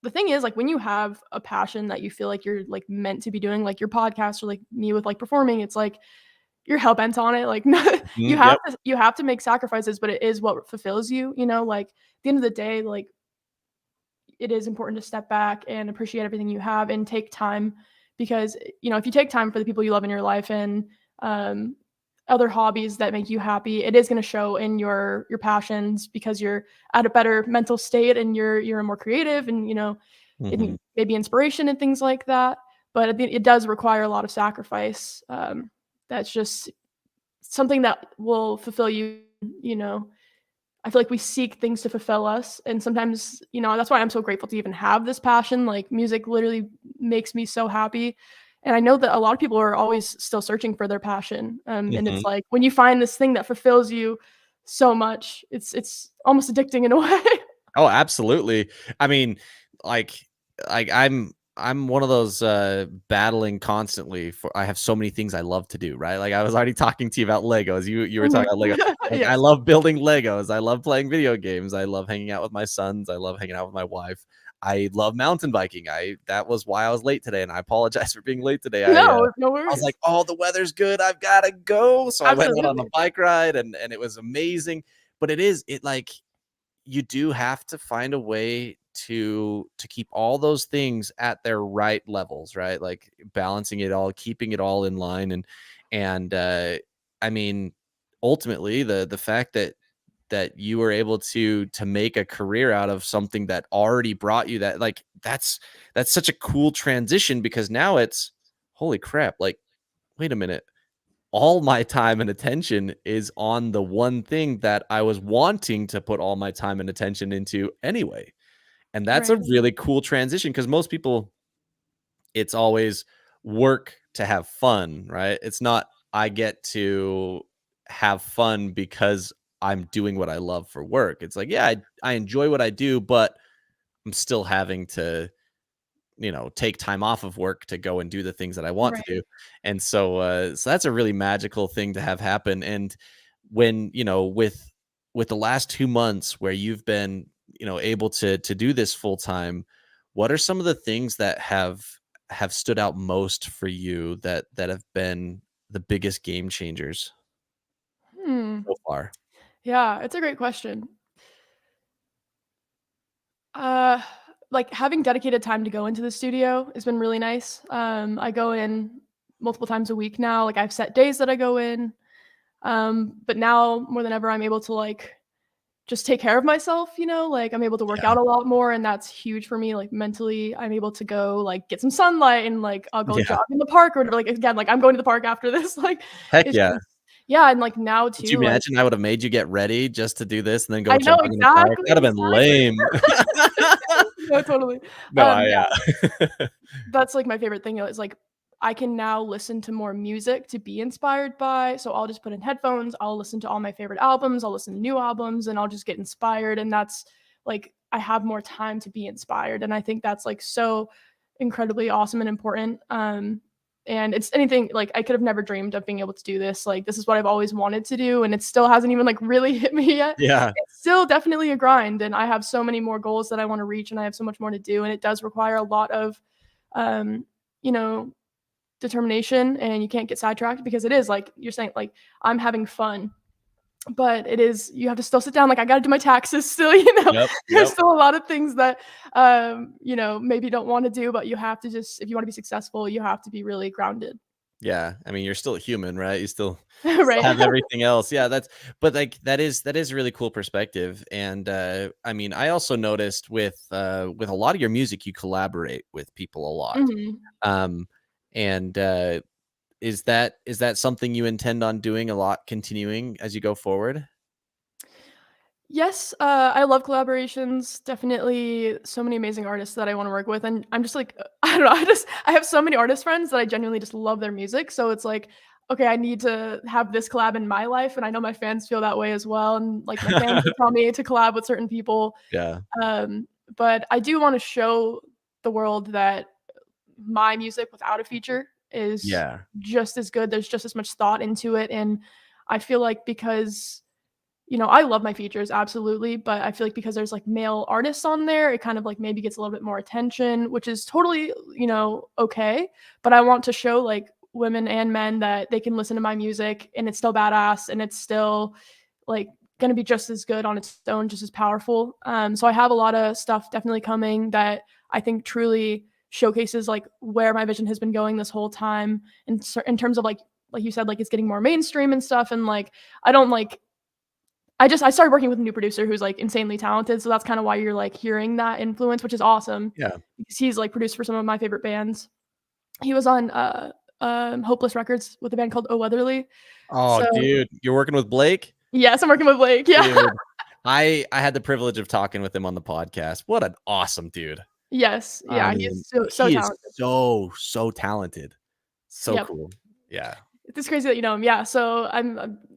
the thing is, like when you have a passion that you feel like you're like meant to be doing, like your podcast or like me with like performing, it's like you're hell bent on it, like, Mhm, yep. you have to make sacrifices, but it is what fulfills you, like, at the end of the day, like, it is important to step back and appreciate everything you have and take time because, if you take time for the people you love in your life and, um, other hobbies that make you happy, it is gonna show in your passions because you're at a better mental state and you're more creative and, Mhm. and maybe inspiration and things like that. But it does require a lot of sacrifice. That's just something that will fulfill you, you know, I feel like we seek things to fulfill us, and sometimes, that's why I'm so grateful to even have this passion. Like, music literally makes me so happy, and I know that a lot of people are always still searching for their passion, and it's Mhm. like, when you find this thing that fulfills you so much, it's almost addicting in a way. Oh, absolutely. I mean, like I'm one of those battling constantly for I have so many things I love to do, right? Like I was already talking to you about Legos. You were Mhm. talking about Lego. Like I Yes. love building Legos. I love playing video games. I love hanging out with my sons. I love hanging out with my wife. I love mountain biking. I That was why I was late today and I apologize for being late today. No, no I was like, worries. "Oh, the weather's good. I've got to go." So I went out on a Absolutely. bike ride and it was amazing. But it like you do have to find a way to keep all those things at their right levels, right? Like balancing it all, keeping it all in line, and I mean, ultimately, the fact that you were able to make a career out of something that already brought you that, like, that's such a cool transition because now it's holy crap, like, wait a minute, all my time and attention is on the one thing that I was wanting to put all my time and attention into anyway. And that's a Right. really cool transition because most people, it's always work to have fun, right? It's not I get to have fun because I'm doing what I love for work. It's like, yeah, I enjoy what I do, but I'm still having to take time off of work to go and do the things that I want to do. Right. And so that's a really magical thing to have happen. And when, with the last 2 months where you've been, able to do this full time, what are some of the things that have stood out most for you that have been the biggest game changers Hmm. so far? Yeah, it's a great question. Uh, like, having dedicated time to go into the studio has been really nice. I go in multiple times a week now, like, I have set days that I go in, but now more than ever, I'm able to, like, just take care of myself, like, I'm able to work Yeah. out a lot more, and that's huge for me, like, mentally. I'm able to go, like, get some sunlight and, like, I'll go Yeah. jog in the park or whatever, like, again, like, I'm going to the park after this, like, Heck it's yeah. just yeah, and, like, now Could you too, like imagine I would have made you get ready just to do this and then go I know jog in the park? exactly, That'd have been exactly. lame. No, totally. No, Yeah. yeah. That's, like, my favorite thing, is, like, I can now listen to more music to be inspired by, so I'll just put in headphones, I'll listen to all my favorite albums, I'll listen to new albums, and I'll just get inspired, and that's like, I have more time to be inspired, and I think that's, like, so incredibly awesome and important, and it's anything like, I could have never dreamed of being able to do this, like, this is what I've always wanted to do, and it still hasn't even, like, really hit me yet. Yeah. It's still definitely a grind, and I have so many more goals that I wanna reach, and I have so much more to do, and it does require a lot of um, you know, determination and you can't get sidetracked because it is like you're saying, like, I'm having fun, but it is you have to still sit down, like, I gotta do my taxes still, Yep, there's yep. still a lot of things that, maybe don't wanna do, but you have to just if you wanna be successful, you have to be really grounded. Yeah, I mean, you're still a human, right? You still Right. have everything else. Yeah, but, like, that is a really cool perspective, and I mean, I also noticed with a lot of your music, you collaborate with people a lot. Mhm. Um, and is that something you intend on doing a lot continuing as you go forward? Yes, I love collaborations. Definitely so many amazing artists that I wanna work with, and I'm just like, I don't know, I have so many artist friends that I genuinely just love their music, so it's like, okay, I need to have this collab in my life, and I know my fans feel that way as well, and, like, my fans will tell me to collab with certain people, Yeah. um, but I do wanna show the world that my music without a feature is Yeah. just as good, there's just as much thought into it, and I feel like because I love my features, absolutely, but I feel like because there's, like, male artists on there, it kind of, like, maybe gets a little bit more attention, which is totally, okay, but I want to show, like, women and men that they can listen to my music, and it's still badass, and it's still, like, gonna be just as good on its own, just as powerful, so I have a lotta stuff definitely coming that I think truly showcases, like, where my vision has been going this whole time in terms of, like, like you said, like it's getting more mainstream and stuff. And like I don't like I started working with a new producer who's like insanely talented, so that's kind of why you're like hearing that influence, which is awesome Yeah. because he's like produced for some of my favorite bands. He was on Hopeless Records with a band called Oh Weatherly. Oh, So dude, you're working with Blake? yes, I'm working with Blake. Yeah. Dude, I had the privilege of talking with him on the podcast. What an awesome dude. Yes. I Yeah. He mean, is so he is talented. so talented. So Yep. cool. Yeah. It's crazy that you know him. Yeah. So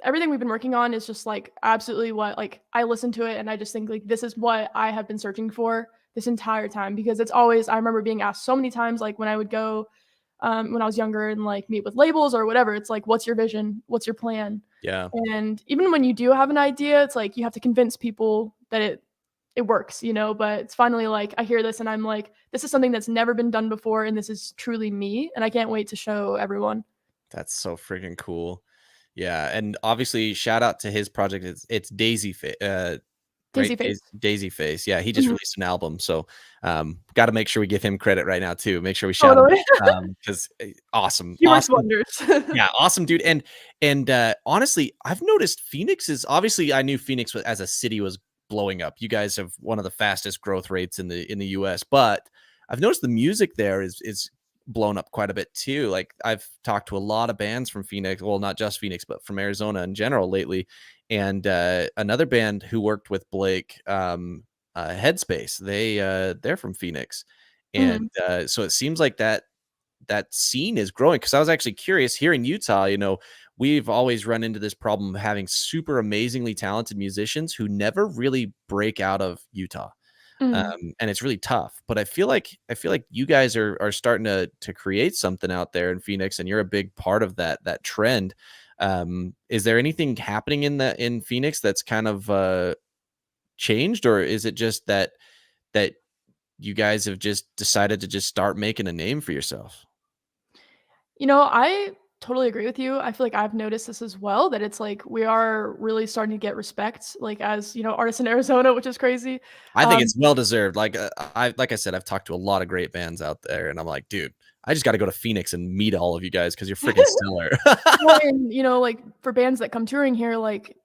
everything we've been working on is just like absolutely what like I listen to it and I just think like this is what I have been searching for this entire time because it's always I remember being asked so many times like when I would go when I was younger and like meet with labels or whatever. It's like, what's your vision? What's your plan? Yeah. And even when you do have an idea, it's like you have to convince people that it works, you know. But it's finally like I hear this and I'm like, this is something that's never been done before, and this is truly me, and I can't wait to show everyone. That's so freaking cool. Yeah, and obviously shout out to his project. It's right? Daisy Face. Daisy Face. Yeah, he just Mhm. released an album, so got to make sure we give him credit right now too. Make sure we shout him Totally. out because awesome, He works awesome. wonders. Yeah, awesome dude. And honestly, I've noticed Phoenix is obviously I knew Phoenix as a city was blowing up. You guys have one of the fastest growth rates in the US, but I've noticed the music there is blown up quite a bit too. Like I've talked to a lot of bands from Phoenix, well, not just Phoenix, but from Arizona in general lately. And another band who worked with Blake, Headspace, they're from Phoenix. And Mhm, so it seems like that scene is growing because I was actually curious here in Utah, we've always run into this problem of having super amazingly talented musicians who never really break out of Utah. mhm. And it's really tough. But I feel like you guys are starting to create something out there in Phoenix, and you're a big part of that trend. Is there anything happening in Phoenix that's kind of changed, or is it just that you guys have just decided to just start making a name for yourself? You know, I totally agree with you. I feel like I've noticed this as well, that it's like we are really starting to get respect, like as, you know, artists in Arizona, which is crazy. I think Um, it's well deserved. Like I said, I've talked to a lot of great bands out there, and I'm like, dude, I just got to go to Phoenix and meet all of you guys because you're freaking stellar. well, and, you know, like for bands that come touring here, like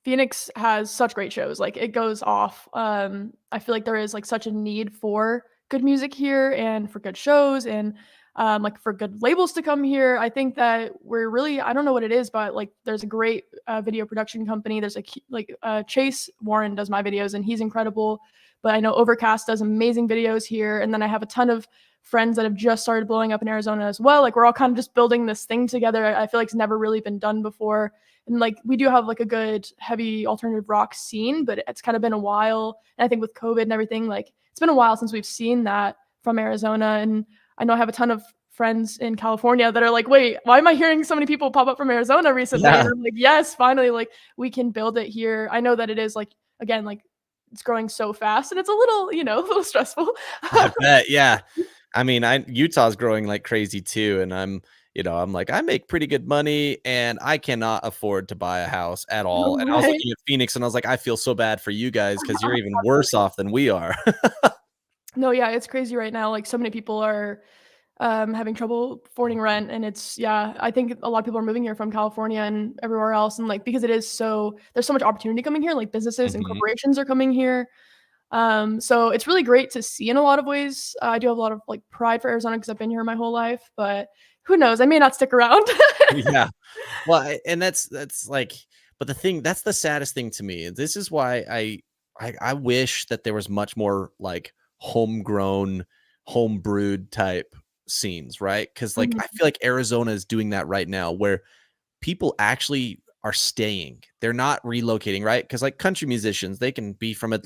Phoenix has such great shows. Like it goes off. I feel like there is like such a need for good music here and for good shows and like for good labels to come here. I think that we're really I don't know what it is, but like there's a great video production company. There's Chase Warren does my videos and he's incredible. But I know Overcast does amazing videos here, and then I have a ton of friends that have just started blowing up in Arizona as well. Like we're all kind of just building this thing together. I feel like it's never really been done before. And like we do have like a good heavy alternative rock scene, but it's kind of been a while. And I think with COVID and everything, like it's been a while since we've seen that from Arizona. And I know I have a ton of friends in California that are like, wait, why am I hearing so many people pop up from Arizona recently? And Yeah, I'm like, yes, finally, like we can build it here. I know that it is like again, like it's growing so fast and it's a little, you know, a little stressful. I bet. Yeah. I mean, I Utah's growing like crazy too, and I'm like, I make pretty good money, and I cannot afford to buy a house at all. And I was Right. looking at Phoenix, and I was like, I feel so bad for you guys because you're even worse off than we are. No, yeah, it's crazy right now. Like so many people are having trouble affording rent, and it's yeah. I think a lot of people are moving here from California and everywhere else, and like because it is so there's so much opportunity coming here. Like businesses and Mhm. corporations are coming here. So it's really great to see in a lot of ways. I do have a lot of like pride for Arizona because I've been here my whole life, but who knows? I may not stick around. Yeah. Well, and that's like, but the thing that's the saddest thing to me. This is why I wish that there was much more like homegrown, homebrewed type scenes, right? Because like Mhm, I feel like Arizona is doing that right now, where people actually are staying. They're not relocating, right? Because like country musicians, they can be from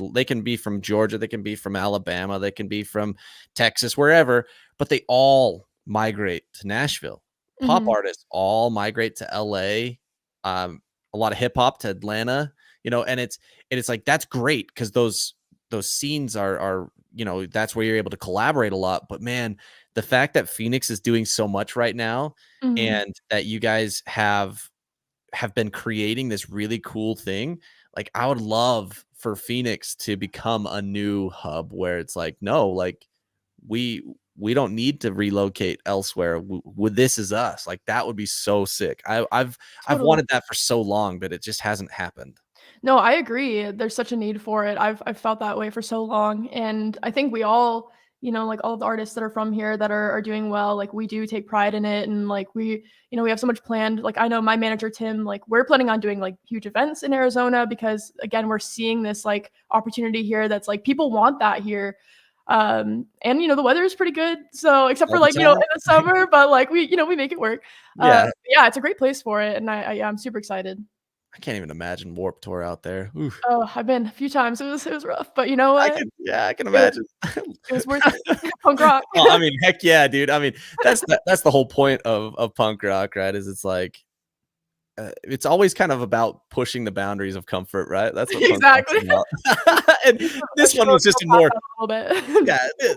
Georgia, they can be from Alabama, they can be from Texas, wherever, but they all migrate to Nashville. Pop mhm, artists all migrate to LA. A lot of hip hop to Atlanta, and it's like that's great because those scenes are that's where you're able to collaborate a lot. But man, the fact that Phoenix is doing so much right now mhm. and that you guys have been creating this really cool thing. Like I would love for Phoenix to become a new hub where it's like, no, like we we don't need to relocate elsewhere. This is us. Like that would be so sick. I've Totally. wanted that for so long, but it just hasn't happened. No, I agree. There's such a need for it. I've felt that way for so long, and I think we all, like all of the artists that are from here that are doing well, like we do take pride in it, and like we have so much planned. Like I know my manager Tim, like we're planning on doing like huge events in Arizona because again we're seeing this like opportunity here that's like people want that here. And the weather is pretty good, so except for All the like in time. the summer, but like we make it work. Yeah. Yeah, it's a great place for it, and I'm super excited. I can't even imagine Warp Tour out there. Oof. Oh, I've been a few times. It was rough, but you know I what? can yeah, I can It was imagine. it was worth it. Punk rock. Well, I mean, heck yeah, dude. I mean, that's the whole point of punk rock, right? Is it's like it's always kind of about pushing the boundaries of comfort, right? That's what punk rock's Exactly. about. And this one was just a Past more that a little bit. yeah,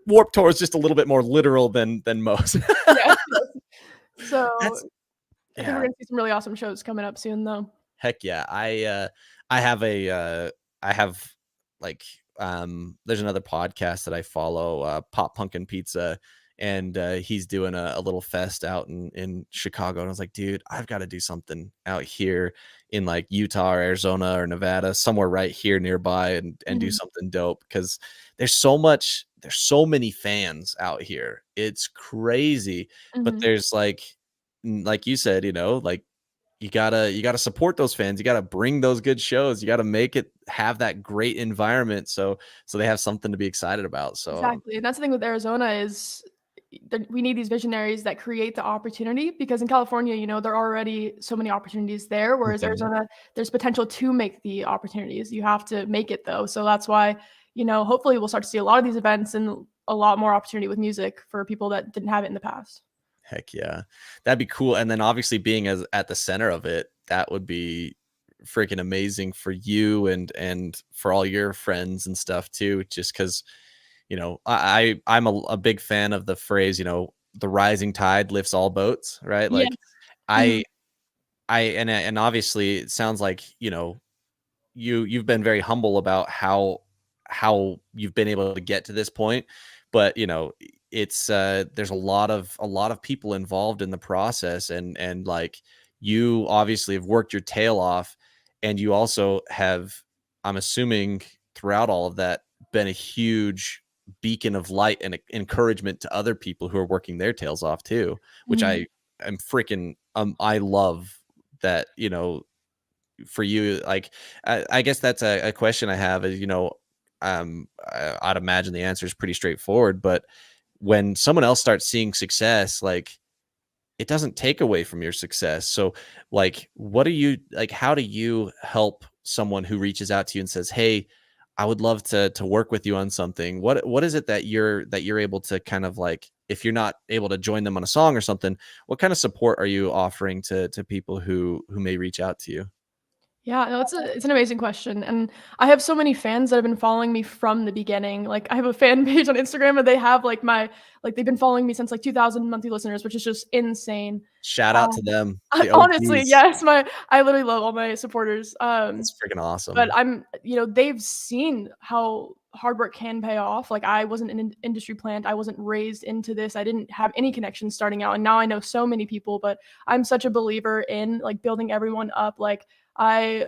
Warp Tour is just a little bit more literal than most. Yes, yes. So, That's I think we're yeah. gonna see some really awesome shows coming up soon, though. Heck yeah. I have a I have like there's another podcast that I follow, Pop Punkin' Pizza, and he's doing a little fest out in Chicago. And I was like, dude, I've got to do something out here in like Utah or Arizona or Nevada, somewhere right here nearby and do Mhm, something dope because there's so many fans out here. It's crazy. But mhm. there's like you said, like you gotta support those fans. You gotta bring those good shows. You gotta make it have that great environment so they have something to be excited about. So Exactly, and that's the thing with Arizona is that we need these visionaries that create the opportunity because in California, there are already so many opportunities there, whereas mhm. Arizona, there's potential to make the opportunities. You have to make it though. So that's why, hopefully we'll start to see a lot of these events and a lot more opportunity with music for people that didn't have it in the past. Heck yeah, that'd be cool. And then obviously being as at the center of it, that would be freaking amazing for you and for all your friends and stuff too. Just because I'm a big fan of the phrase, the rising tide lifts all boats, right? Like Yes. I Mhm. and obviously it sounds like you've been very humble about how you've been able to get to this point, but it's there's a lot of people involved in the process, and like you obviously have worked your tail off, and you also have, I'm assuming, throughout all of that, been a huge beacon of light and encouragement to other people who are working their tails off too, which Mhm. I am freaking I love that, for you, like I guess that's a question I have is, I'd imagine the answer is pretty straightforward, but when someone else starts seeing success, like it doesn't take away from your success. So like what do you like how do you help someone who reaches out to you and says, hey, I would love to work with you on something? What is it that you're able to kind of like, if you're not able to join them on a song or something, what kind of support are you offering to people who may reach out to you? Yeah, no, it's an amazing question, and I have so many fans that have been following me from the beginning. Like, I have a fan page on Instagram, and they have they've been following me since like 2,000 monthly listeners, which is just insane. Shout out to Um, them, the Honestly, OGs. yes, I literally love all my supporters. That's freaking But awesome. they've seen how hard work can pay off. Like I wasn't an industry plant. I wasn't raised into this. I didn't have any connections starting out. And now I know so many people, but I'm such a believer in like building everyone up. Like I,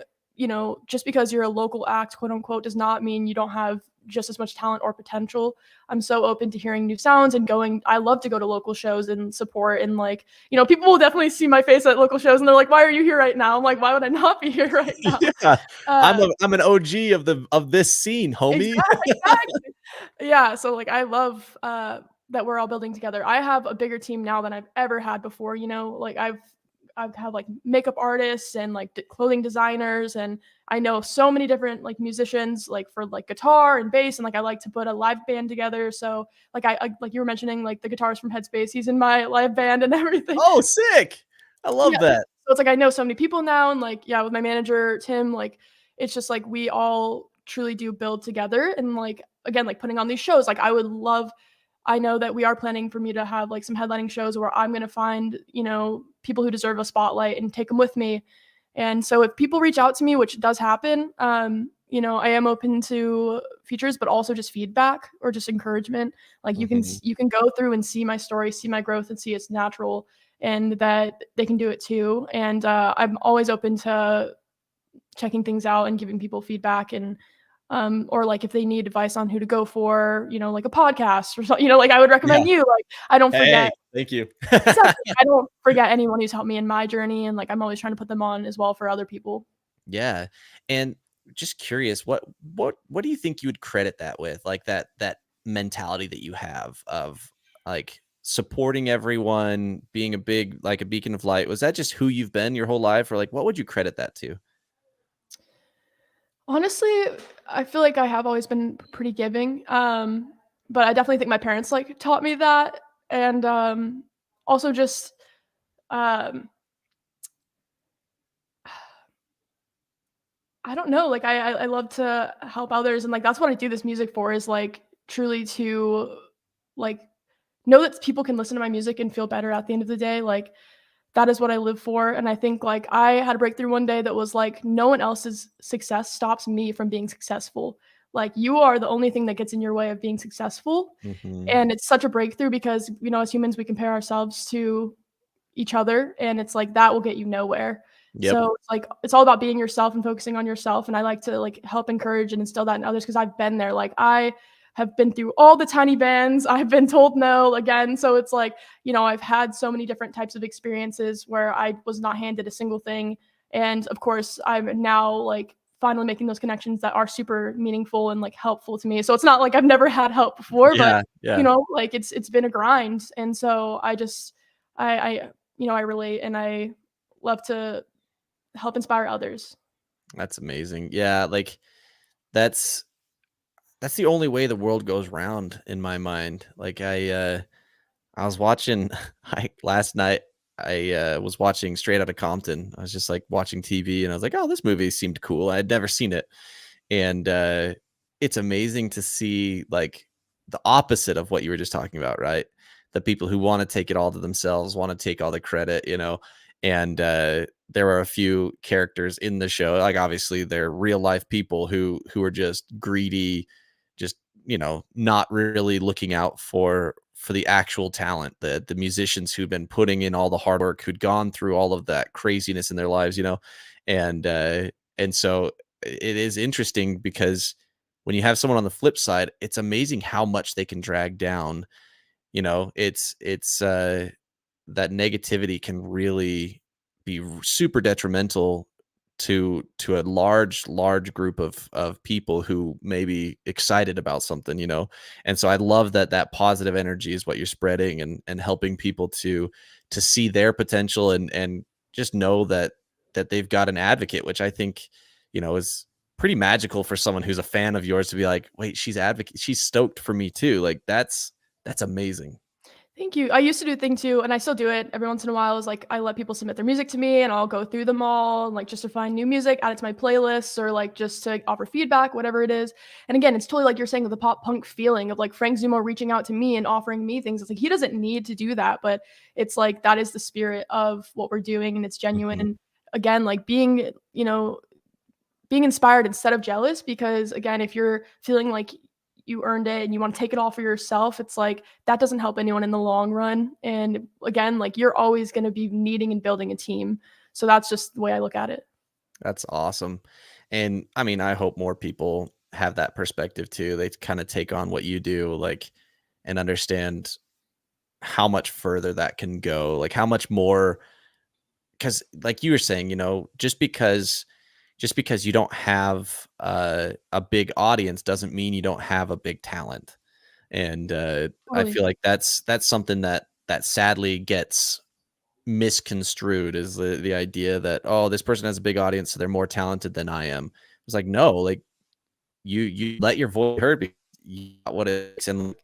just because you're a local act, quote unquote, does not mean you don't have just as much talent or potential. I'm so open to hearing new sounds and going. I love to go to local shows and support and like, people will definitely see my face at local shows and they're like, "Why are you here right now?" I'm like, "Why would I not be here right now?" Yeah. Uh, I'm an OG of this scene, homie. Exactly. Yeah, so, like, I love, that we're all building together. I have a bigger team now than I've ever had before, like, I've had, like, makeup artists and, like, clothing designers, and I know so many different, like, musicians, like, for, like, guitar and bass, and, like, I like to put a live band together, so, like, I like you were mentioning, like, the guitarist from Headspace, he's in my live band and everything. Oh, sick. I Yeah, love that. so it's like I know so many people now and, like, yeah, with my manager, Tim, like, it's just, like, we all truly do build together and, like, again, like, putting on these shows, like, I know that we are planning for me to have, like, some headlining shows where I'm gonna find, people who deserve a spotlight and take them with me, and so if people reach out to me, which does happen, I am open to features, but also just feedback or just encouragement. Like Mhm. you can go through and see my story, see my growth, and see it's natural, and that they can do it too. And I'm always open to checking things out and giving people feedback and or like if they need advice on who to go for, like a podcast or something, like I would Yeah. recommend you. Like I don't forget Hey, thank you. exactly. I don't forget anyone who's helped me in my journey, and like I'm always trying to put them on as well for other people. Yeah, and just curious, what do you think you would credit that with? Like, that mentality that you have of, like, supporting everyone, being a big like, a beacon of light. Was that just who you've been your whole life? Or, like, what would you credit that to? Honestly, I feel like I have always been pretty giving, but I definitely think my parents like taught me that, and also just um, I don't know, like, I love to help others, and, like, that's what I do this music for is, like, truly to, like, know that people can listen to my music and feel better at the end of the day, like, that is what I live for, and I think, like, I had a breakthrough one day that was, like, no one else's success stops me from being successful. Like, you are the only thing that gets in your way of being successful, Mhm. and it's such a breakthrough because, as humans, we compare ourselves to each other, and it's like that will get you nowhere. Yep. So, it's like it's all about being yourself and focusing on yourself, and I like to, like, help encourage and instill that in others because 'cause I've been there, like, I have been through all the tiny bands, I've been told no again, so it's like, I've had so many different types of experiences where I was not handed a single thing, and, of course, I'm now, like, finally making those connections that are super meaningful and, like, helpful to me, so it's not like I've never had help before, but, Yeah, yeah. like, it's been a grind, and so I just I relate and I love to help inspire others. That's amazing. Yeah, like, that's that's the only way the world goes round in my mind. Like, I was watching I last night, was watching Straight Outta Compton. I was just, like, watching TV, and I was like, "Oh, this movie seemed cool." I had never seen it, and, it's amazing to see, like, the opposite of what you were just talking about, right? The people who wanna take it all to themselves, wanna take all the credit, and, there were a few characters in the show, like, obviously, they're real life people who are just greedy, just, not really looking out for the actual talent, the musicians who've been putting in all the hard work, who'd gone through all of that craziness in their lives, and, and so it is interesting because when you have someone on the flip side, it's amazing how much they can drag down. It's that negativity can really be super detrimental to a large group of people who may be excited about something. And so I love that positive energy is what you're spreading and helping people to see their potential and just know that they've got an advocate, which I think is pretty magical for someone who's a fan of yours to be like, wait, she's stoked for me too. Like, that's amazing. Thank you. I used to do a thing too, and I still do it every once in a while, is like I let people submit their music to me and I'll go through them all, and, like, just to find new music, add it to my playlists, or like just to offer feedback, whatever it is. And again, it's totally like you're saying with the pop punk feeling of like Frank Zumo reaching out to me and offering me things. It's like he doesn't need to do that, but it's like that is the spirit of what we're doing and it's genuine. Mhm. And again, like being inspired instead of jealous, because again, if you're feeling like you earned it and you want to take it all for yourself, it's like that doesn't help anyone in the long run. And again, like you're always going to be needing and building a team. So that's just the way I look at it. That's awesome. And I mean, I hope more people have that perspective too. They kind of take on what you do, like, and understand how much further that can go, like how much more. Because, like you were saying, just because you don't have a big audience doesn't mean you don't have a big talent. And I Totally. feel like that's something that sadly gets misconstrued, is the idea that, oh, this person has a big audience, so they're more talented than I am. It's like, no, like, you let your voice be heard because you got what it is. And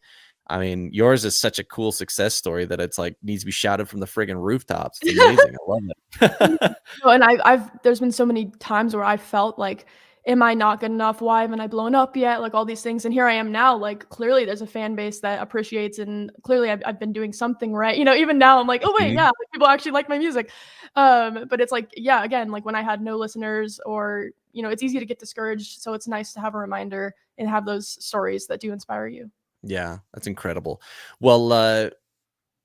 I mean, yours is such a cool success story that it's like needs to be shouted from the friggin' rooftops. It's amazing. I love it. No, and I've there's been so many times where I felt like am I not good enough? Why haven't I blown up yet? Like all these things. And here I am now, like clearly there's a fan base that appreciates and clearly I've been doing something right. You know, even now I'm like, oh wait, yeah, Mhm. like, people actually like my music. But it's like, yeah, again, like when I had no listeners or, you know, it's easy to get discouraged. So it's nice to have a reminder and have those stories that do inspire you. Yeah, that's incredible. Well,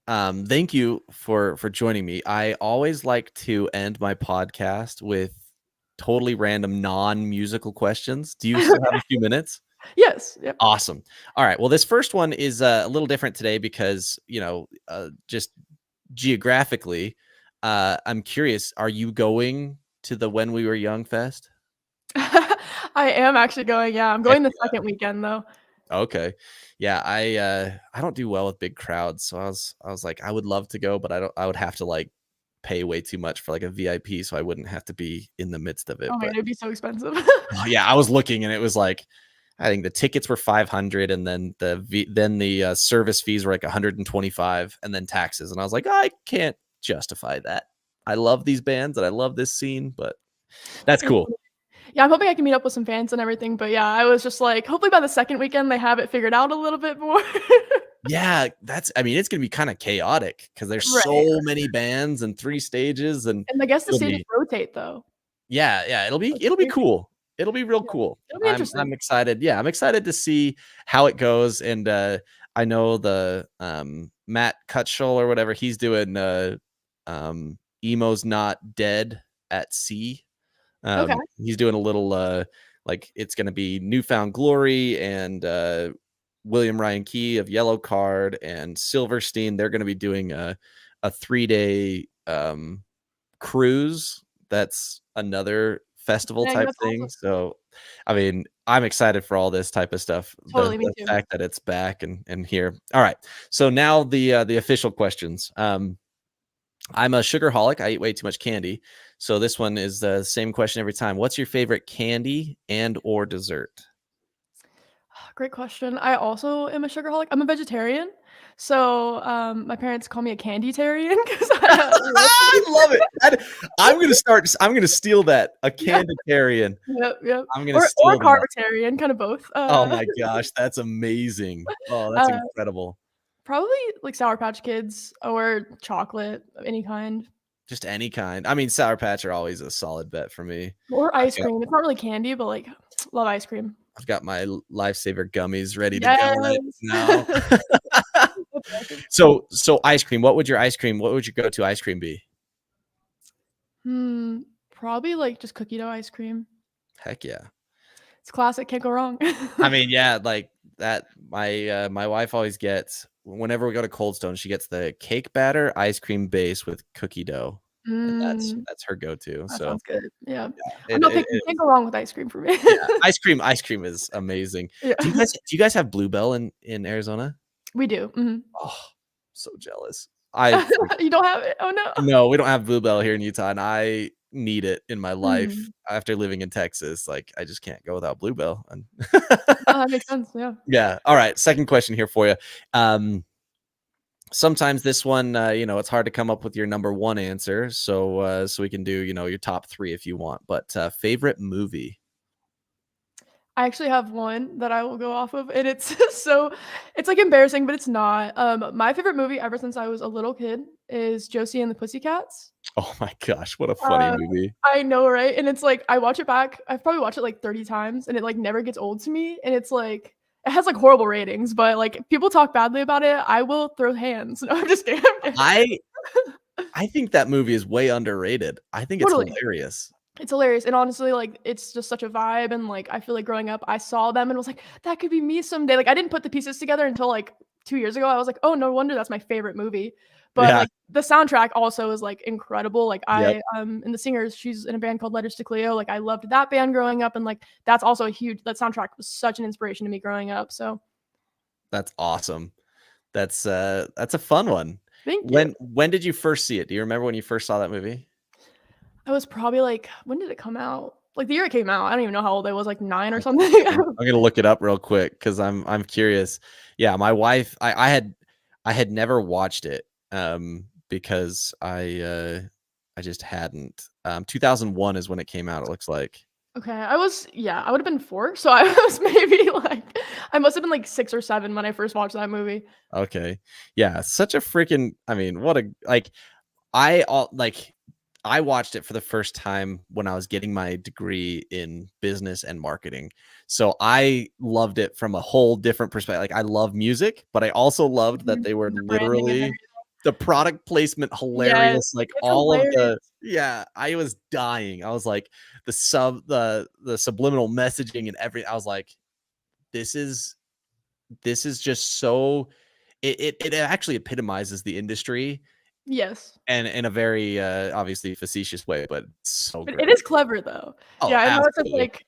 thank you for joining me. I always like to end my podcast with totally random non-musical questions. Do you still have a few minutes? Yes. Yep. Awesome. All right. Well, this first one is a little different today because, just geographically, I'm curious, are you going to the When We Were Young Fest? I am actually going, yeah, I'm Heck going the yeah. second weekend though. Okay. Yeah, I don't do well with big crowds, so I was like, I would love to go, but I would have to like pay way too much for like a VIP so I wouldn't have to be in the midst of it. Oh my But god, it'd be so expensive. oh, yeah, I was looking and it was like I think the tickets were 500 and then the service fees were like 125 and then taxes and I was like, I can't justify that. I love these bands and I love this scene, but that's It's cool. Yeah, I'm hoping I can meet up with some fans and everything, but yeah, I was just like, hopefully by the second weekend they have it figured out a little bit more. Yeah, I mean, it's gonna be kinda chaotic because there's Right, so many bands and 3 stages, and and I guess the it'll stages be rotate though, yeah, which is it'll be weird. cool. It'll be real Yeah, cool. it'll be interesting. I'm excited. Yeah, I'm excited to see how it goes, and, I know the, Matt Cutshall or whatever, he's doing, Emo's Not Dead at Sea. Okay. He's doing a little, like, it's gonna be New Found Glory and, William Ryan Key of Yellow Card and Silverstein. They're gonna be doing a 3-day, cruise. That's another festival Dang, type that's awesome. thing. So, I mean, I'm excited for all this type of stuff. The Totally, me the too. fact that it's back and here. All right. So now the official questions. I'm a sugarholic. I eat way too much candy. So this one is the same question every time. What's your favorite candy and or dessert? Great question. I also am a sugarholic. I'm a vegetarian, so, my parents call me a candytarian 'cause I love I love it. I'm gonna steal that. A Yeah, Candytarian. yep, yep. I'm gonna Or steal that. carbatarian, kinda both. Oh my gosh, that's amazing. Oh, that's uh incredible. Probably, like, Sour Patch Kids or chocolate of any kind, Just any kind. I mean, Sour Patch are always a solid bet for me. or I've ice got cream. It's not really candy, but, like, love ice cream. I've got my Lifesaver gummies ready to go right Yes. now. That's awesome. So ice cream, what would your go-to ice cream be? Probably, like, just cookie dough ice cream. Heck yeah. It's classic, can't go wrong. I mean, yeah, like that my wife always gets whenever we go to Cold Stone, she gets the cake batter ice cream base with cookie dough, and Mm, that's her go-to, that so, sounds good. Yeah. yeah, I'm it not it picky, it can't go wrong with ice cream for me. yeah, ice cream is amazing. Yeah. Do you guys have Bluebell in Arizona? We do, mhm. Oh, so jealous. I freak You don't have it? Oh, no. No, we don't have Bluebell here in Utah, and I need it in my life Mhm. after living in Texas, like, I just can't go without Bluebell, and No, that makes sense, yeah. yeah, alright, second question here for you. Um, Sometimes this one, it's hard to come up with your number 1 answer, so we can do, your top 3 if you want, but, favorite movie? I actually have one that I will go off of, and it's so it's, like, embarrassing, but it's not. My favorite movie ever since I was a little kid is Josie and the Pussycats. Oh my gosh, what a funny Uh, movie. I know, right? And it's like I watch it back I've probably watched it, like, 30 times, and it, like, never gets old to me, and it's like it has, like, horrible ratings, but, like, if people talk badly about it, I will throw hands. No, I'm just kidding, I'm kidding. I I think that movie is way underrated. I think it's Totally. hilarious. It's hilarious, and honestly, like, it's just such a vibe, and, like, I feel like growing up, I saw them and was like, "That could be me someday." Like, I didn't put the pieces together until, like, 2 years ago. I was like, "Oh, no wonder that's my favorite movie." But, Yeah, like, the soundtrack also is, like, incredible. Like, yep, and the singer, she's in a band called Letters to Cleo. Like, I loved that band growing up, and, like, that's also a huge that soundtrack was such an inspiration to me growing up, so that's awesome. That's a fun one. thank you. When did you first see it? Do you remember when you first saw that movie? I was probably, like when did it come out? Like, the year it came out, I don't even know how old I was, like, 9 or Oh, something. I'm gonna look it up real quick because I'm curious. Yeah, my wife, I had never watched it because I just hadn't. 2001 is when it came out. It looks like. Okay, I would've been 4, so I was maybe, like I must have been, like, 6 or 7 when I first watched that movie. Okay. Yeah, such a freaking I mean, what a like, I all like, I watched it for the first time when I was getting my degree in business and marketing. So I loved it from a whole different perspective. Like, I love music, but I also loved that Mhm. they were The branding and literally everything. the product placement Yes, hilarious, like, it's all of hilarious. the yeah, I was dying. I was like, the subliminal messaging and every I was like, "This is this is just so" it actually epitomizes the industry Yes. and in a very, obviously facetious way, but so It great. is clever though. Oh, Yeah, I know it says, absolutely. like,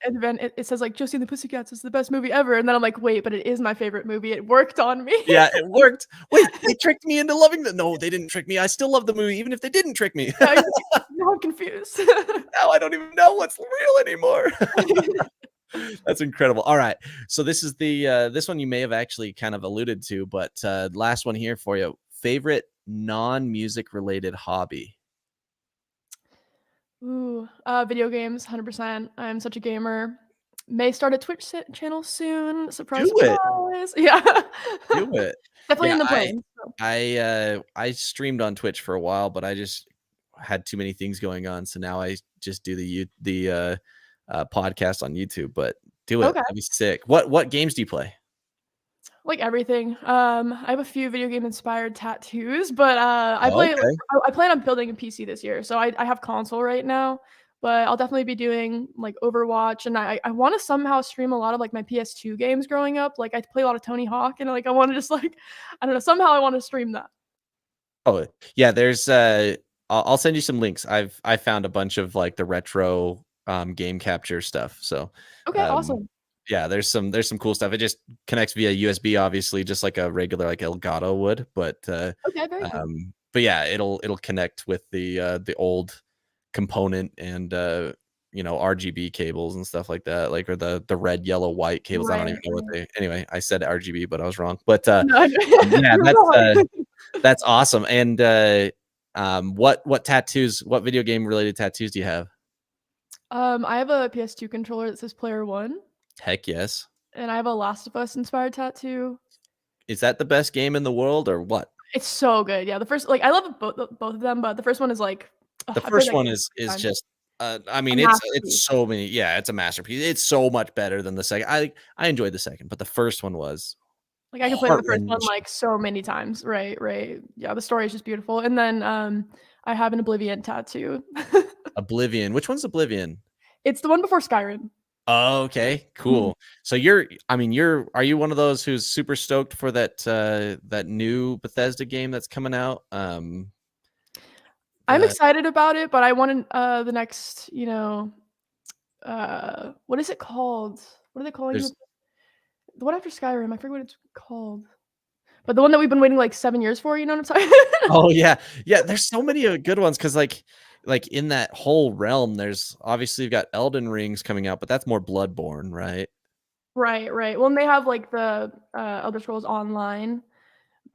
it says, like, "Josie and the Pussycats is the best movie ever," and then I'm like, "Wait, but it is my favorite movie, it worked on me." Yeah, it worked. Wait, they tricked me into loving the no, they didn't trick me. I still love the movie even if they didn't trick me. Yeah, you're like, "Now I'm confused." Now I don't even know what's real anymore. That's incredible. All right. So this is this one you may have actually kind of alluded to, but, last one here for you. Favorite non-music related hobby? Ooh, video games, 100%. I'm such a gamer. May start a Twitch channel soon. Surprise, Do it. surprise. Yeah. Do it. Definitely Yeah, in the plane, so I streamed on Twitch for a while, but I just had too many things going on, so now I just do podcast on YouTube, but do it. okay. That'd be sick. What games do you play? Like everything. I have a few video game inspired tattoos, but, Oh, okay. I plan on building a PC this year, so I have console right now, but I'll definitely be doing, like, Overwatch, and I wanna somehow stream a lot of, like, my PS2 games growing up, like, I play a lot of Tony Hawk, and, like, I wanna just, like I don't know, somehow I wanna stream that. Oh, yeah, there's, I'll send you some links. I found a bunch of, like, the retro, game capture stuff, so, Okay, um, awesome. yeah, there's some cool stuff. It just connects via USB, obviously, just like a regular, like, Elgato would, Okay, very cool. but yeah, it'll connect with the old component and, RGB cables and stuff like that, like, or the red, yellow, white cables. I don't Right, even know what right. they anyway, I said RGB, but I was wrong. But, No, yeah, you're wrong. that's awesome, and, what tattoos what video game related tattoos do you have? I have a PS2 controller that says Player One, Heck yes. and I have a Last of Us inspired tattoo. Is that the best game in the world or what? It's so good, yeah, the first I love both of them, but the first one is like ugh, The I played first that one game so is many times. just, I A mean, it's masterpiece. so many yeah, it's a masterpiece. It's so much better than the second. I enjoyed the second, but the first one was Like, I could play the first one, heart-wrenching. like, so many times. Right, right. Yeah, the story is just beautiful, and then, I have an Oblivion tattoo. Oblivion. Which one's Oblivion? It's the one before Skyrim. Oh, okay, Mhm. cool. So I mean, are you one of those who's super stoked for that new Bethesda game that's coming out? I'm The excited about it, but I want the next, what is it called? What are they calling there's the one after Skyrim? I forget what it's called. But the one that we've been waiting, like, 7 years for, you know what I'm saying? oh, yeah. Yeah, there's so many, good ones 'cause, like, in that whole realm, there's obviously you've got Elden Rings coming out, but that's more Bloodborne, right? Right, right. Well, and they have, like, the, Elder Scrolls Online,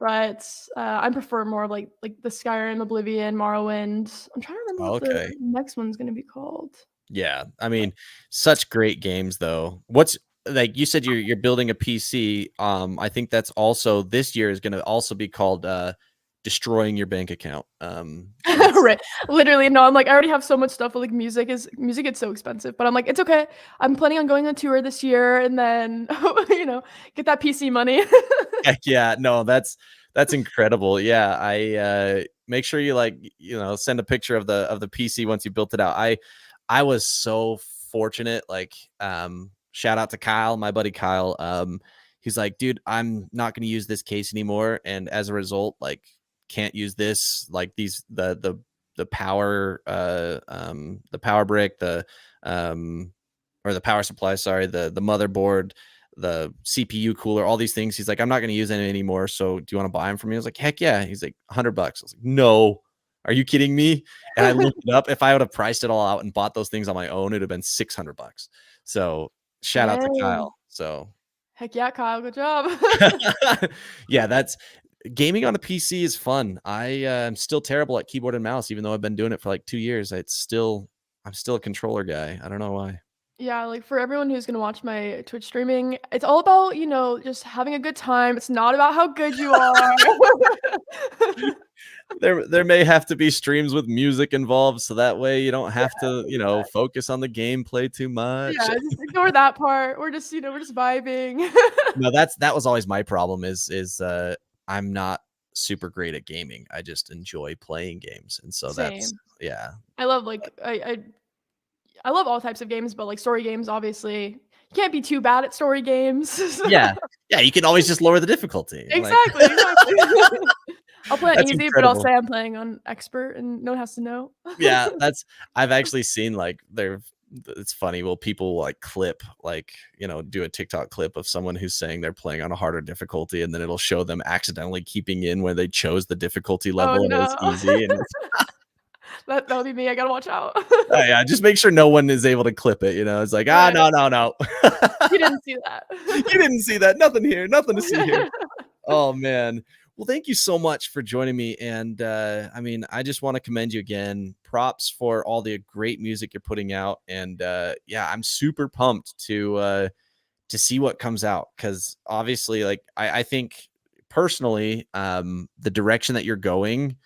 but, I prefer more of, like, the Skyrim, Oblivion, Morrowind. I'm trying to remember what the Okay. next one's gonna be called. Yeah, I mean, such great games, though. What's like, you said you're building a PC, I think that's also this year is gonna also be called, destroying your bank account, that's Right. Literally, no, I'm like, I already have so much stuff, like, music is so expensive, but I'm like, "It's okay. I'm planning on going on tour this year and then, get that PC money." heck yeah, no, that's incredible. Yeah, make sure you send a picture of the PC once you built it out. I was so fortunate. Like, shout out to Kyle, my buddy Kyle. He's like, dude, I'm not going to use this case anymore, and as a result, like, can't use this. Like the power the power brick um or the power supply. Sorry, the motherboard, the CPU cooler, all these things. He's like, I'm not going to use any anymore. So do you want to buy them from me? I was like, heck yeah. He's like, $100. I was like, no, are you kidding me? And I looked it up. If I would have priced it all out and bought those things on my own, it'd have been $600. So shout out to Dang. Kyle. So Heck yeah, Kyle, good job. yeah, that's gaming on a PC is fun. I'm still terrible at keyboard and mouse, even though I've been doing it for like 2 years. I'm still a controller guy. I don't know why. Yeah, like, for everyone who's gonna watch my Twitch streaming, it's all about, just having a good time. It's not about how good you are. There may have to be streams with music involved, so that way you don't Yeah, have to, exactly. focus on the gameplay too much. Yeah, just ignore that part. We're just vibing. No, that was always my problem is I'm not super great at gaming. I just enjoy playing games, and so that's Same. yeah. I love, like I love all types of games, but, like, story games, obviously, you can't be too bad at story games. Yeah. Yeah, you can always just lower the difficulty, like Exactly, exactly. I'll play on that's easy, but I'll incredible. say I'm playing on expert and no one has to know. Yeah, that's I've actually seen, like, it's funny, well, people will, like, clip, like, do a TikTok clip of someone who's saying they're playing on a harder difficulty, and then it'll show them accidentally keeping in where they chose the difficulty Oh, level, and it was no. easy, and it's That'll be me, I gotta watch out. oh, yeah, just make sure no one is able to clip it, it's like, "Ah, Right. no, no, no. You didn't see that. You didn't see that, nothing here, nothing to see here." Oh, man. Well, thank you so much for joining me, and, I mean, I just wanna commend you again. Props for all the great music you're putting out, and, yeah, I'm super pumped to see what comes out because obviously, like, I think personally, the direction that you're going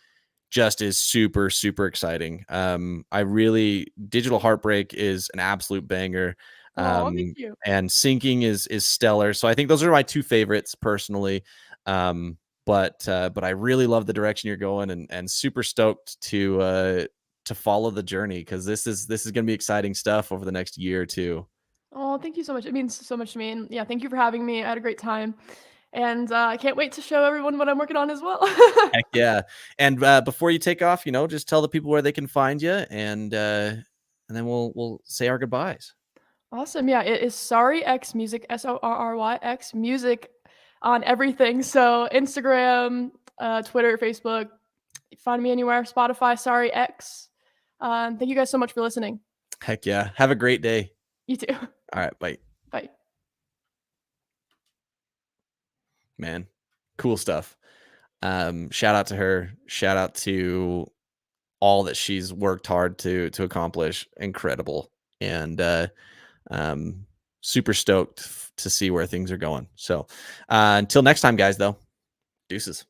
just is super, super exciting. I really Digital Heartbreak is an absolute banger. Aw, thank you. And Sinking is stellar. So I think those are my two favorites personally. Um, but I really love the direction you're going and super stoked to follow the journey because this is gonna be exciting stuff over the next year or two. Oh, thank you so much. It means so much to me, and yeah, thank you for having me. I had a great time, and, I can't wait to show everyone what I'm working on as well. Heck yeah. And before you take off, just tell the people where they can find you and then we'll say our goodbyes. Awesome, yeah, it is SorryX Music, SORRYX Music on everything, so Instagram, Twitter, Facebook, find me anywhere, Spotify, SorryX. Thank you guys so much for listening. Heck yeah. Have a great day. You too. All right, bye. Bye. Man, cool stuff. Shout out to her. Shout out to all that she's worked hard to accomplish. Incredible. And um super stoked to see where things are going. So until next time, guys, though, deuces.